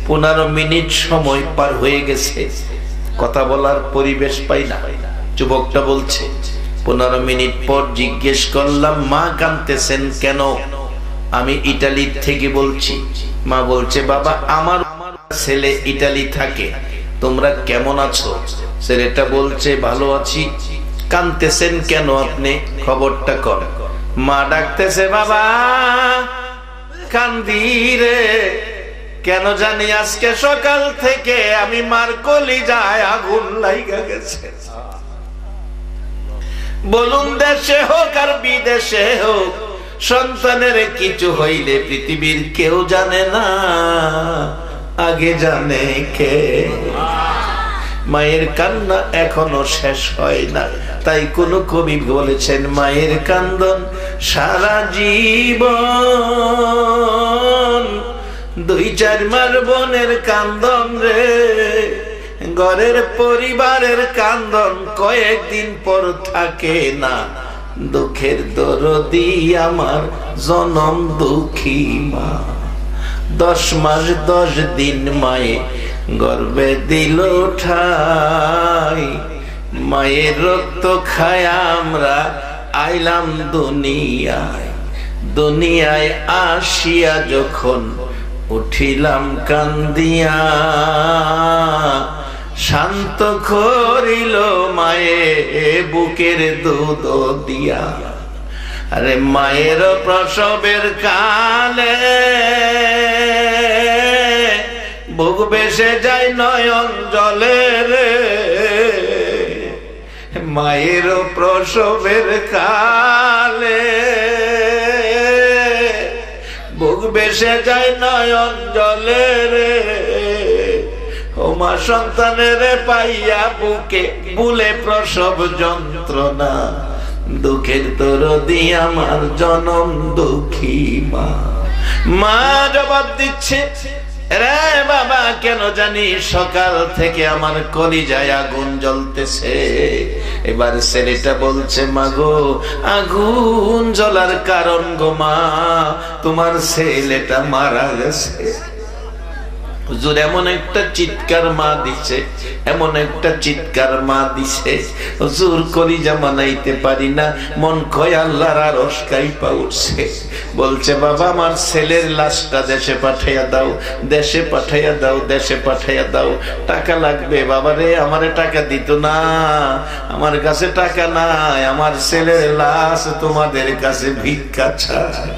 15 মিনিট সময় পার হয়ে গেছে, কথা বলার পরিবেশ পাই না। যুবকটা বলছে 15 মিনিট পর জিজ্ঞেস করলাম মা কাঁদতেছেন কেন? আমি ইটালি থেকে বলছি। মা বলছে বাবা আমার ছেলে ইটালি থাকে, তোমরা কেমন আছো? ছেলেটা বলছে ভালো আছি। কাঁদতেছেন কেন আপনি, খবরটা কর। মা ডাকতেছে বাবা কান্দি রে, কেন জানি আজকে সকাল থেকে আমি মার কলিজায় আগুন লাইগা গেছে। বলুন দেশে হোক আর বিদেশে হোক, সন্তানের কিছু হইলে পৃথিবীর কেউ জানে না, আগে জানে কে? মায়ের কান্না এখনো শেষ হয় না। তাই কোন কবি বলেছেন মায়ের কান্দন সারা জীবন, 2-4 মার বোনের কান্দন রে, ঘরের পরিবারের কান্দন কয়েকদিন পর থাকে না। দুঃখের দরদি আমার জনম দুঃখী মা, 10 মাস 10 দিন মায়ে গর্বে দিল ঠাই, মায়ের রক্ত খায় আমরা আইলাম দুনিয়ায়। দুনিয়ায় আসিয়া যখন উঠিলাম কান্দিয়া, শান্ত করিল মায়ে বুকের দুধ দিয়া। আরে মায়ের প্রসবের কালে বুক বেসে যায় নয়ন জলে রে, মায়ের প্রসবের কালে বুক বেসে যায় নয়ন জলে রে। ও মা সন্তানের পাইয়া বুকে বুলে প্রসব যন্ত্রণা, দুঃখের দরদি আমার জনম দুঃখী মা। মা জবাব দিচ্ছে রে বাবা কেন জানি সকাল থেকে আমার কলিজায় আগুন জ্বলতেছে। এবার ছেলেটা বলছে মা গো আগুন জ্বলার কারণ গো মা, তোমার ছেলেটা মারা গেছে। হুজুর এমন একটা চিৎকার মা দিছে, এমন একটা চিৎকার মা দিছে হুজুর কলিজা মানাইতে পারি না, মন কয় আল্লাহর আরশ কাঁইপা উঠছে। বলছে বাবা আমার ছেলের লাশটা দেশে পাঠাইয়া দাও, দেশে পাঠাইয়া দাও, দেশে পাঠাইয়া দাও। টাকা লাগবে বাবা রে, আমারে টাকা দিত না, আমার কাছে টাকা নাই, আমার ছেলের লাশ তোমাদের কাছে ভিক্ষা চায়।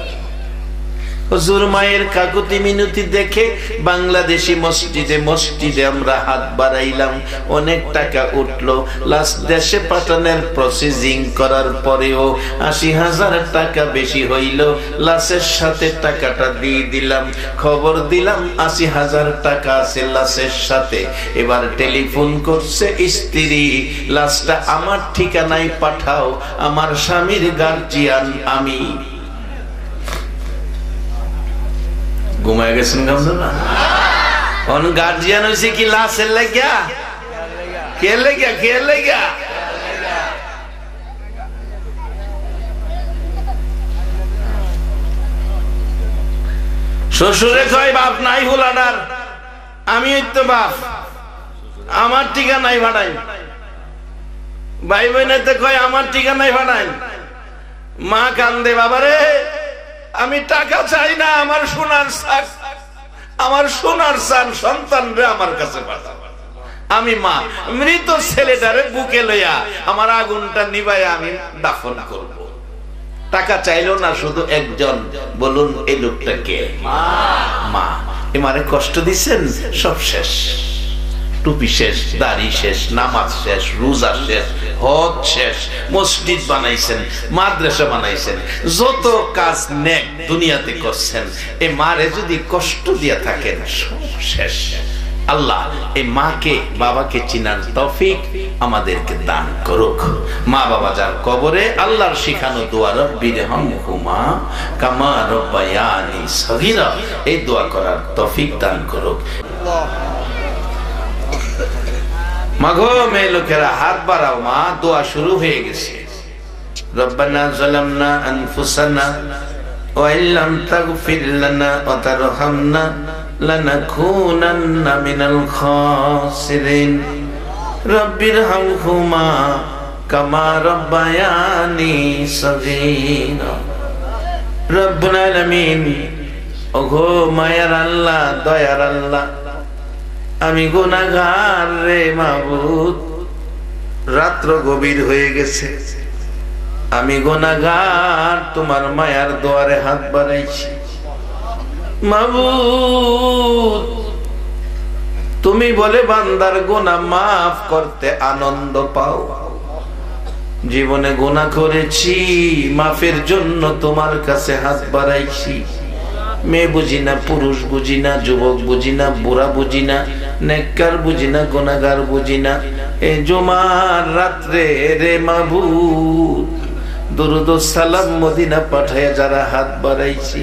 হুজুর মায়ের কাকুতি মিনতি দেখে বাংলাদেশি মসজিদে মসজিদে আমরা হাত বাড়াইলাম, অনেক টাকা উঠলো। লাস্ট দেশে পাঠানোর প্রসেসিং করার পরেও 80,000 টাকা বেশি হইল। লাশের সাথে টাকাটা দিয়ে দিলাম, খবর দিলাম 80,000 টাকা আছে লাশের সাথে। এবার টেলিফোন করছে স্ত্রী, লাশটা আমার ঠিকানায় পাঠাও, আমার স্বামীর গার্জিয়ান আমি। ঘুমায় গেছেন না অন গার্জিয়ান হইছে কি লাশের লাগিয়া? কে লাগিয়া? কে লাগিয়া? শ্বশুরে কয় বাপ নাই হুলাডার, আমি তো বাপ, আমার ঠিকানায় ভাড়াই। ভাই বোনেতে কয় আমার ঠিকানায় ভাড়াই। মা কান্দে বাবারে আমি টাকা চাই না, আমার সোনার সাক, আমার সোনার সান সন্তান রে আমার কাছে পাঠাও। আমি মা মৃত ছেলেটারে বুকে লইয়া আমার আগুনটা নিভাইয়া আমি দাফন করব। টাকা চাইলো না শুধু একজন, বলুন এই লোকটা কে? মা। এমারে কষ্ট দিচ্ছেন, সব শেষ, টুপি শেষ, দাড়ি শেষ, নামাজ শেষ, রোজা শেষ, হজ শেষ, মসজিদ বানাইছেন, মাদ্রাসা বানাইছেন, যত কাজ নেক দুনিয়াতে করছেন, এই মারে যদি কষ্ট দিয়া থাকেন সব শেষ। আল্লাহ এই মাকে বাবাকে চিনার তৌফিক আমাদেরকে দান করুক। মা বাবা যার কবরে আল্লাহর শিখানো দোয়া রব্বিরহামহুমা কামা রাব্বায়ানি সগীরা, এই দোয়া করার তৌফিক দান করুক। মাগো মেয়ে লোকেরা হাত বাড়াও, মা দোয়া শুরু হয়ে গেছে। রব্বানা যালামনা আনফুসানা ওয়া ইল্লাম তাগফির লানা ওয়া তারহামনা লানাকুনান্না মিনাল খাসিরিন রব্বিরহামহুমা কামা রাব্বায়ানি সগীরা। রব্বুল আলামিন, ওগো মায়ার আল্লাহ, দয়ার আল্লাহ, আমি গুনাহগার রে মাবুদ, রাত্র গভীর হয়ে গেছে, আমি গুনাহগার, তোমার মায়ার দুয়ারে হাত বাড়াইছি। মাবুদ, তুমি বলে বান্দার গুনাহ মাফ করতে আনন্দ পাও। জীবনে গুনাহ করেছি, মাফের জন্য তোমার কাছে হাত বাড়াইছি। মেয়ে বুঝি না, পুরুষ বুঝি না, যুবক বুঝি না, বুড়া বুঝি না, নেককার বুঝি না, গুনাহগার বুঝি না। এই জুমার রাত্রে রে মাবুদ, দুরুদ ও সালাম মদিনা পাঠায় যারা হাত বাড়াইছি,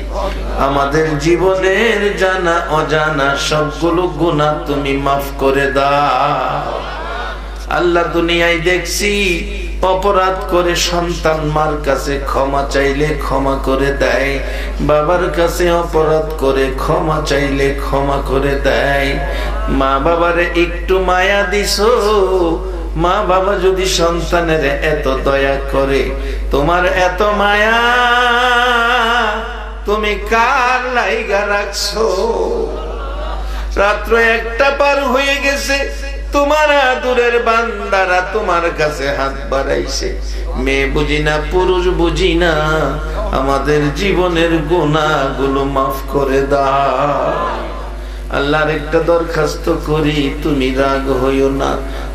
আমাদের জীবনের জানা অজানা সবগুলো গুনাহ তুমি মাফ করে দাও। আল্লাহ, দুনিয়ায় দেখছি অপরাধ করে সন্তান মার কাছে ক্ষমা চাইলে ক্ষমা করে দেয়, বাবার কাছে অপরাধ করে ক্ষমা চাইলে ক্ষমা করে দেয়। মা বাবারে একটু মায়া দিছো, মা বাবা যদি সন্তানের এত দয়া করে, তোমার এত মায়া তুমি কার লাইগা রাখছো? রাত্র 1টা পার হয়ে গেছে, তোমার আদরের বান্দারা তোমার কাছে হাত বাড়াইছে। মেয়ে বুঝি না, পুরুষ বুঝি না, আমাদের জীবনের গুনাহগুলো মাফ করে দাও। আল্লাহর একটা দরখাস্ত করি, তুমি রাগ হইও না।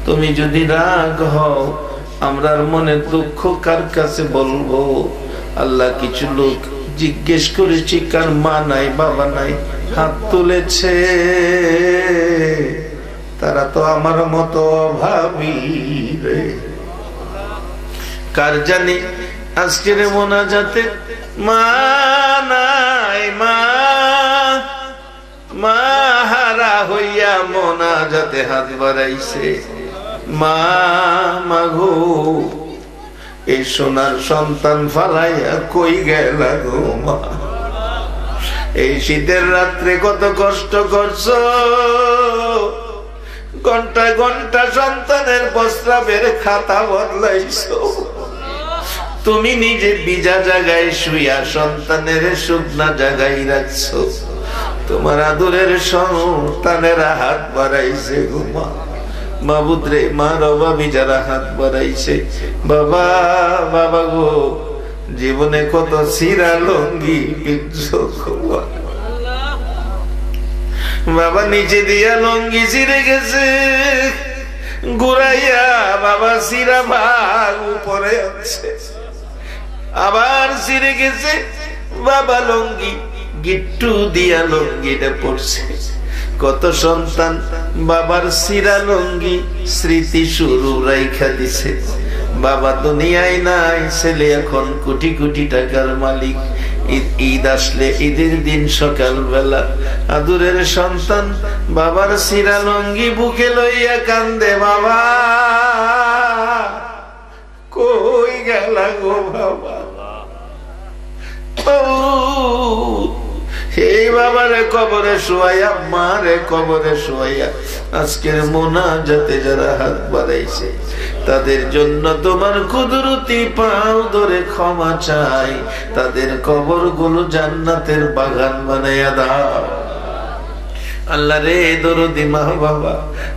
তুমি যদি রাগ হও, আমরার মনে দুঃখ কার কাছে বলবো? আল্লাহ, কিছু লোক জিজ্ঞেস করেছি কার মা নাই বাবা নাই, হাত তুলেছে, তারা তো আমার মতো অভাবী রে। কার জানি আজকের মোনাজাতে মা নাই, মা মা হারা হইয়া মোনাজাতে হাত বাড়াইছে। মা মাগো, এই সোনার সন্তান ফালাইয়া কই গেলা গো মা? এই শীতের রাত্রে কত কষ্ট করছো, ঘন্টা ঘন্টা সন্তানের প্রস্রাবের খাতা বদলাইছো। তুমি নিজে ভিজা জায়গায় শুইয়া সন্তানের শুকনা জায়গায় রাখছো। তোমার আদরের সন্তানেরা হাত বাড়াইছে গো মা। মাবুদ রে, মার অভাবী যারা হাত বাড়াইছে, বাবা বাবা গো, জীবনে কত সিরা লঙ্গি পিনছো বাবা, নিচে দিয়া লঙ্গি ছিঁড়ে গেছে, ঘুরাইয়া বাবা সিরা ভাগ উপরে আছে, আবার ছিঁড়ে গেছে বাবা লঙ্গি, গিট্টু দিয়া লঙ্গিটা পড়ছে। কত সন্তান বাবার সিরা লঙ্গি স্মৃতি শুরু রাইখা দিছে। বাবা দুনিয়ায় নাই, ছেলে এখন কোটি কোটি টাকার মালিক। ঈদ আসলে ঈদের দিন সকাল বেলা আদুরের সন্তান বাবার সিরা লঙ্গি বুকে লইয়া কান্দে, বাবা কই গেলা গো বাবা? এই বাবারে কবরে শোয়াইয়া, মারে কবরে শোয়াইয়া আজকের মোনাজাতে যারা হাত বাড়াইছে, তাদের জন্য তোমার কুদরতি পাও ধরে ক্ষমা চাই। তাদের কবর গুলো জান্নাতের বাগান বানাইয়া দাও। আল্লাহ রে, দরদি মা বাবা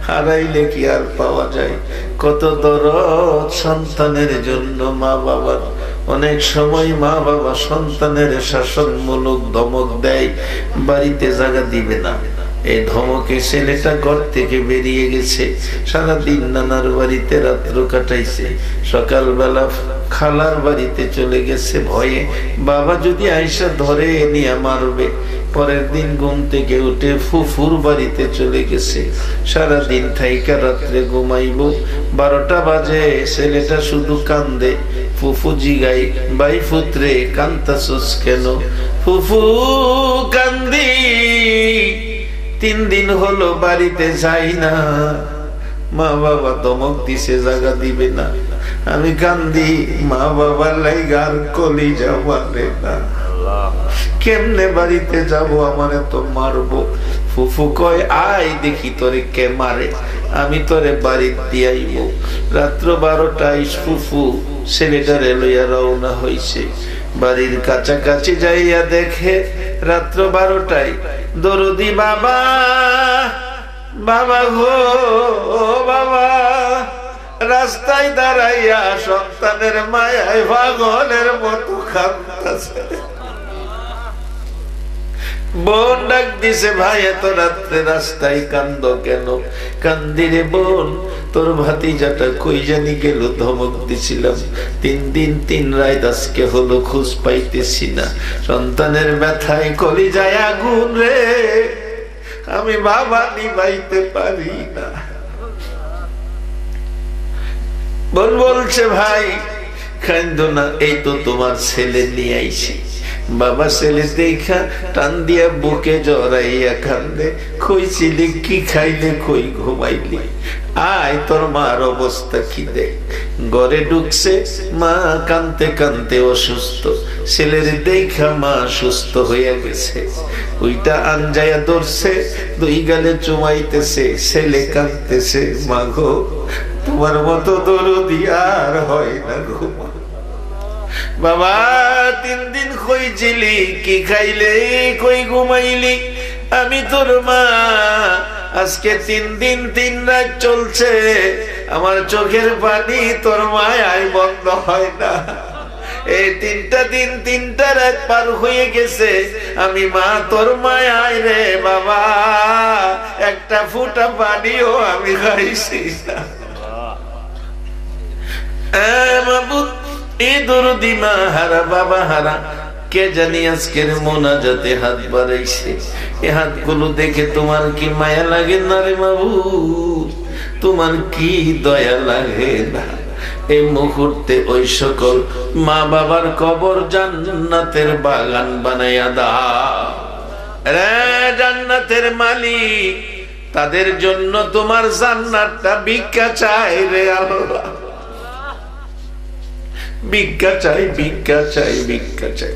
হারাইলে কি আর পাওয়া যায়? কত দরদ সন্তানের জন্য মা বাবার, অনেক সময় মা বাবা সন্তানের শাসনমূলক ধমক দেয়, বাড়িতে জায়গা দিবে না। এই ধমকে ছেলেটা ঘর থেকে বেরিয়ে গেছে, সারাদিন নানার বাড়িতে রাত্র কাটাইছে, সকালবেলা খালার বাড়িতে চলে গেছে ভয়ে বাবা যদি আয়সা ধরে নিয়ে মারবে। পরের দিন ঘুম থেকে উঠে ফুফুর বাড়িতে চলে গেছে, সারাদিন থাইকা রাত্রে ঘুমাইব। 12টা বাজে, ছেলেটা শুধু কান্দে। ফুফু জিগাই, ভাই পুত্রে কান্তাছস কেন? ফুফু কান্দি, 3 দিন হলো বাড়িতে যাই না, মা বাবা ধমক দিছে জায়গা দিবে না, আমি কান্দি মা বাবার লাইগার কলিজা মারে না, কেমনে বাড়িতে যাব, আমারে তো মারবো। ফুফু কয় আয় দেখি তোরে কে মারে, আমি তোরে বাড়ি দিয়াইব। রাত্র 12টায় ফুফু ছেলেটারে লইয়া রওনা হইছে। বাড়ির কাছাকাছি যাইয়া দেখে রাত্র 12টায় দরদি বাবা, বাবা গো বাবা, রাস্তায় দাঁড়াইয়া সন্তানের মায়ায় পাগলের মতো কাঁদতেছে। বোন ডাক দিছে, ভাই এত রাত্রে রাস্তায় কান্দ কেন? কান্দি রে বোন, তোর ভাতিজাটা কই জানি গেল, ধমক দিছিলাম 3 দিন 3 রাত, আজকে হলো খোঁজ পাইতেছি না। সন্তানের ব্যথায় কলিজায় আগুন রে, আমি বাবা নিভাইতে পারি না। বোন বলছে ভাই কান্দো না, এই তো তোমার ছেলে নিয়ে আইছি। বাবা ছেলে দেখা টান দিয়া বুকে জড়াইয়া কান্দে, কইছিলি কি খাইলে, কই ঘুমাইলি, আয় তোর মার অবস্থা কি দেখ। ঘরে ঢুকছে, মা কানতে কানতে অসুস্থ, ছেলের দেখা মা সুস্থ হইয়া গেছে। ওইটা আনজায়া ধরছে, 2 গালে চুমাইতেছে, ছেলে কাঁদতেছে, মা গো তোমার মতো দরদি আর হয় না গো। বাবা 3 দিন কইছিলি কি খাইলে, কই ঘুমাইলি, আমি তোর মা, আজকে 3 দিন 3 রাত চলছে, আমার চোখের পানি তোর মায়ায় বন্ধ হয় না। এই 3টা দিন 3টা রাত পার হয়ে গেছে, আমি মা তোর মায়ায় রে বাবা, একটা ফুটা পানিও আমি খাইছি না। মাবুদ, এই দরদি মা হারা বাবা হারা কে জানি আজকের মোনাজাতে হাত বাড়াইছে, এই হাতগুলো দেখে তোমার কি মায়া লাগে না রে মাবুদ? তোমার কি দয়া লাগে না? এই মুহূর্তে ওই সকল মা বাবার কবর জান্নাতের বাগান বানাইয়া দাও রে জান্নাতের মালিক, তাদের জন্য তোমার জান্নাতটা ভিক্ষা চাই রে আল্লাহ, ভিক্ষা চাই, ভিক্ষা চাই, ভিক্ষা চাই।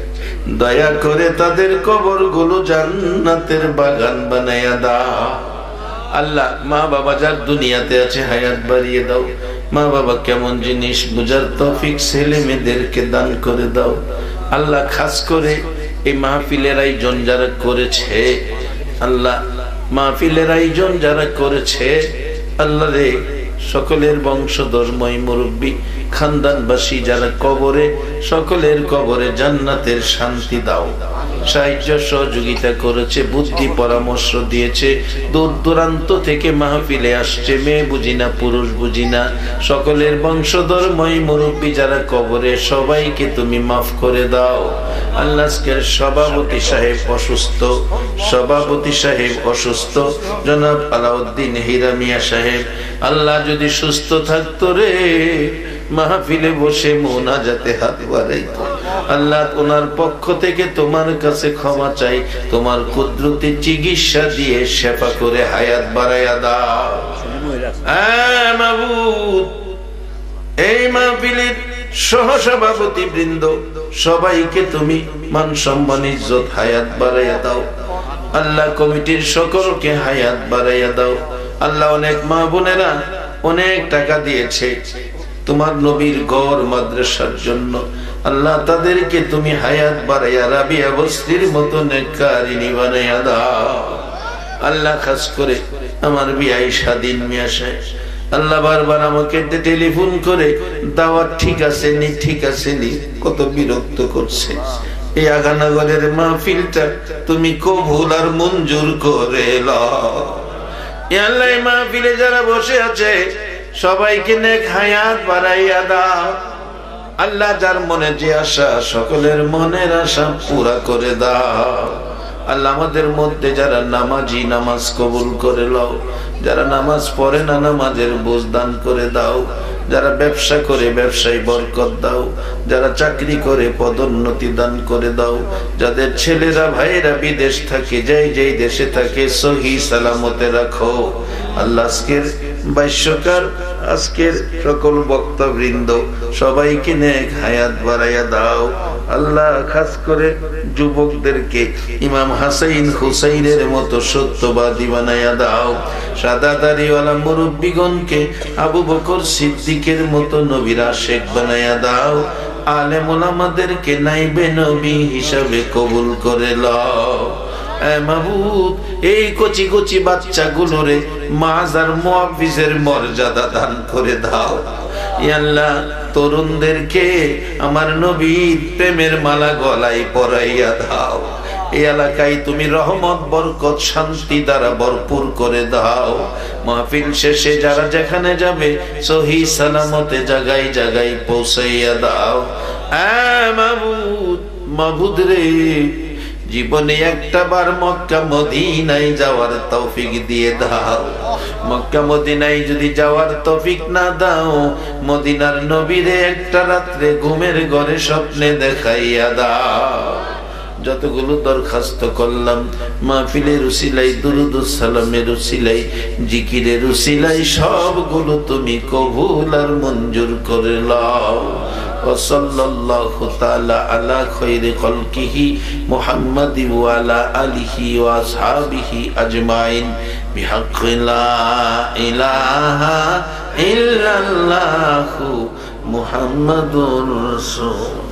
দয়া করে তাদের কবর গুলো জান্নাতের বাগান বানাইয়া দাও আল্লাহ। মা বাবা যার দুনিয়াতে আছে হায়াত বাড়িয়ে দাও। মা বাবা কেমন জিনিস বুঝার তৌফিক ছেলে মেয়েদেরকে দান করে দাও আল্লাহ। খাস করে এই মাহফিলের আয়োজন যারা করেছে আল্লাহ, মাহফিলের আয়োজন যারা করেছে আল্লাহ রে, সকলের বংশধর্মই মুরব্বী খানদানবাসী যারা কবরে, সকলের কবরে জান্নাতের শান্তি দাও। সাহায্য সহযোগিতা করেছে, বুদ্ধি পরামর্শ দিয়েছে, দূর দূরান্ত থেকে মাহফিলে আসছে, মেয়ে বুঝি না পুরুষ বুঝি না, সকলের বংশধর্মই মুরব্বী যারা কবরে, সবাইকে তুমি মাফ করে দাও আল্লাহ। আজকের সভাপতি সাহেব অসুস্থ, সভাপতি সাহেব অসুস্থ, জনাব আলাউদ্দিন হীরা মিয়া সাহেব আল্লাহ যদি সুস্থ থাকতো রে, মাহফিলে বসে মোনাজাতে হাত বাড়াইতো আল্লাহ। ওনার পক্ষ থেকে তোমার কাছে ক্ষমা চাই, তোমার কুদরতি চিকিৎসা দিয়ে শেফা করে হায়াত বাড়াইয়া দাও মাবুদ। এই মাহফিলের সহসভাপতি বৃন্দ সবাইকে তুমি মান সম্মান ইজ্জত হায়াত বাড়াইয়া দাও আল্লাহ। কমিটির সকলকে হায়াত বাড়াইয়া দাও আল্লাহ। অনেক মা বোনেরা অনেক টাকা দিয়েছে তোমার নবীর ঘর মাদ্রাসার জন্য আল্লাহ, তাদেরকে তুমি হায়াত বাড়াইয়া রাবিয়া বস্তির মতো নেককারিনী বানাইয়া দাও আল্লাহ। খাস করে আমার বিয়াই স্বাধীন মিয়া সাহেব আল্লাহ বারবার আমাকে টেলিফোন করে দাওয়াত ঠিক আছে নি, ঠিক আছে নি, কত বিরক্ত করছে। এই আগানগরের মাহফিলটা তুমি কবুল আর মঞ্জুর করে লও। আল্লাহ মাহফিলে যারা বসে আছে সবাইকে নেক হায়াত বাড়াইয়া দাও। আল্লাহ যার মনে যে আশা, সকলের মনের আশা পুরা করে দাও। আল্লাহ আমাদের মধ্যে যারা নামাজি, নামাজ কবুল করে লও। যারা নামাজ পড়ে না, নামাজের বোঝ দান করে দাও। যারা ব্যবসা করে ব্যবসায় বরকত দাও। যারা চাকরি করে পদোন্নতি দান করে দাও। যাদের ছেলেরা ভাইয়েরা বিদেশ থাকে, যেই যেই দেশে থাকে, সহি সালামতে রাখো। আল্লাহ আজকের ভাষ্যকার, আজকের সকল বক্তাবৃন্দ সবাইকে নেক হায়াত বাড়াইয়া দাও। আল্লাহ খাস করে যুবকদেরকে ইমাম হাসাইন হুসাইনের মতো সত্যবাদী বানাইয়া দাও। সাদা দাড়িওয়ালা মুরব্বীগণকে আবু বকর সিদ্দিকের মতো নবীর আশিক বানাইয়া দাও। আলেম ওলামাদেরকে নাইবে নবী হিসাবে কবুল করে লও। মাহবুব, এই কচি কচি বাচ্চাগুলোরে মাজার মুআফিজের মর্যাদা দান করে দাও। আল্লাহ তরুণদেরকে আমার নবীর প্রেমের মালা গলায় পরাইয়া দাও। এই এলাকায় তুমি রহমত, বরকত, শান্তি দ্বারা ভরপুর করে দাও। মাহফিল শেষে যারা যেখানে যাবে সহি সালামতে জায়গায় জায়গায় পৌঁছাইয়া দাও। মাহবুব, মাহবুদ রে, জীবনে একটা বার মক্কা মদিনায় যাওয়ার তৌফিক দিয়ে দাও। মক্কা মদিনায় যদি যাওয়ার তৌফিক না দাও, মদিনার নবীরে একটা রাত্রে ঘুমের ঘরে স্বপ্নে দেখাইয়া দাও। যতগুলো দরখাস্ত করলাম মাহফিলের উসিলাই, দুরুদ সালামের উসিলাই, জিকিরের উসিলাই, সবগুলো তুমি কবুল আর মঞ্জুর করে লও। ওয়াসাল্লাল্লাহু তাআলা আলা খায়রি খালকিহি মুহাম্মাদি ওয়া আলা আলিহি ওয়া আসহাবিহি আজমাইন বিহাক্কি লা ইলাহা ইল্লাল্লাহু মুহাম্মাদুর রাসূল।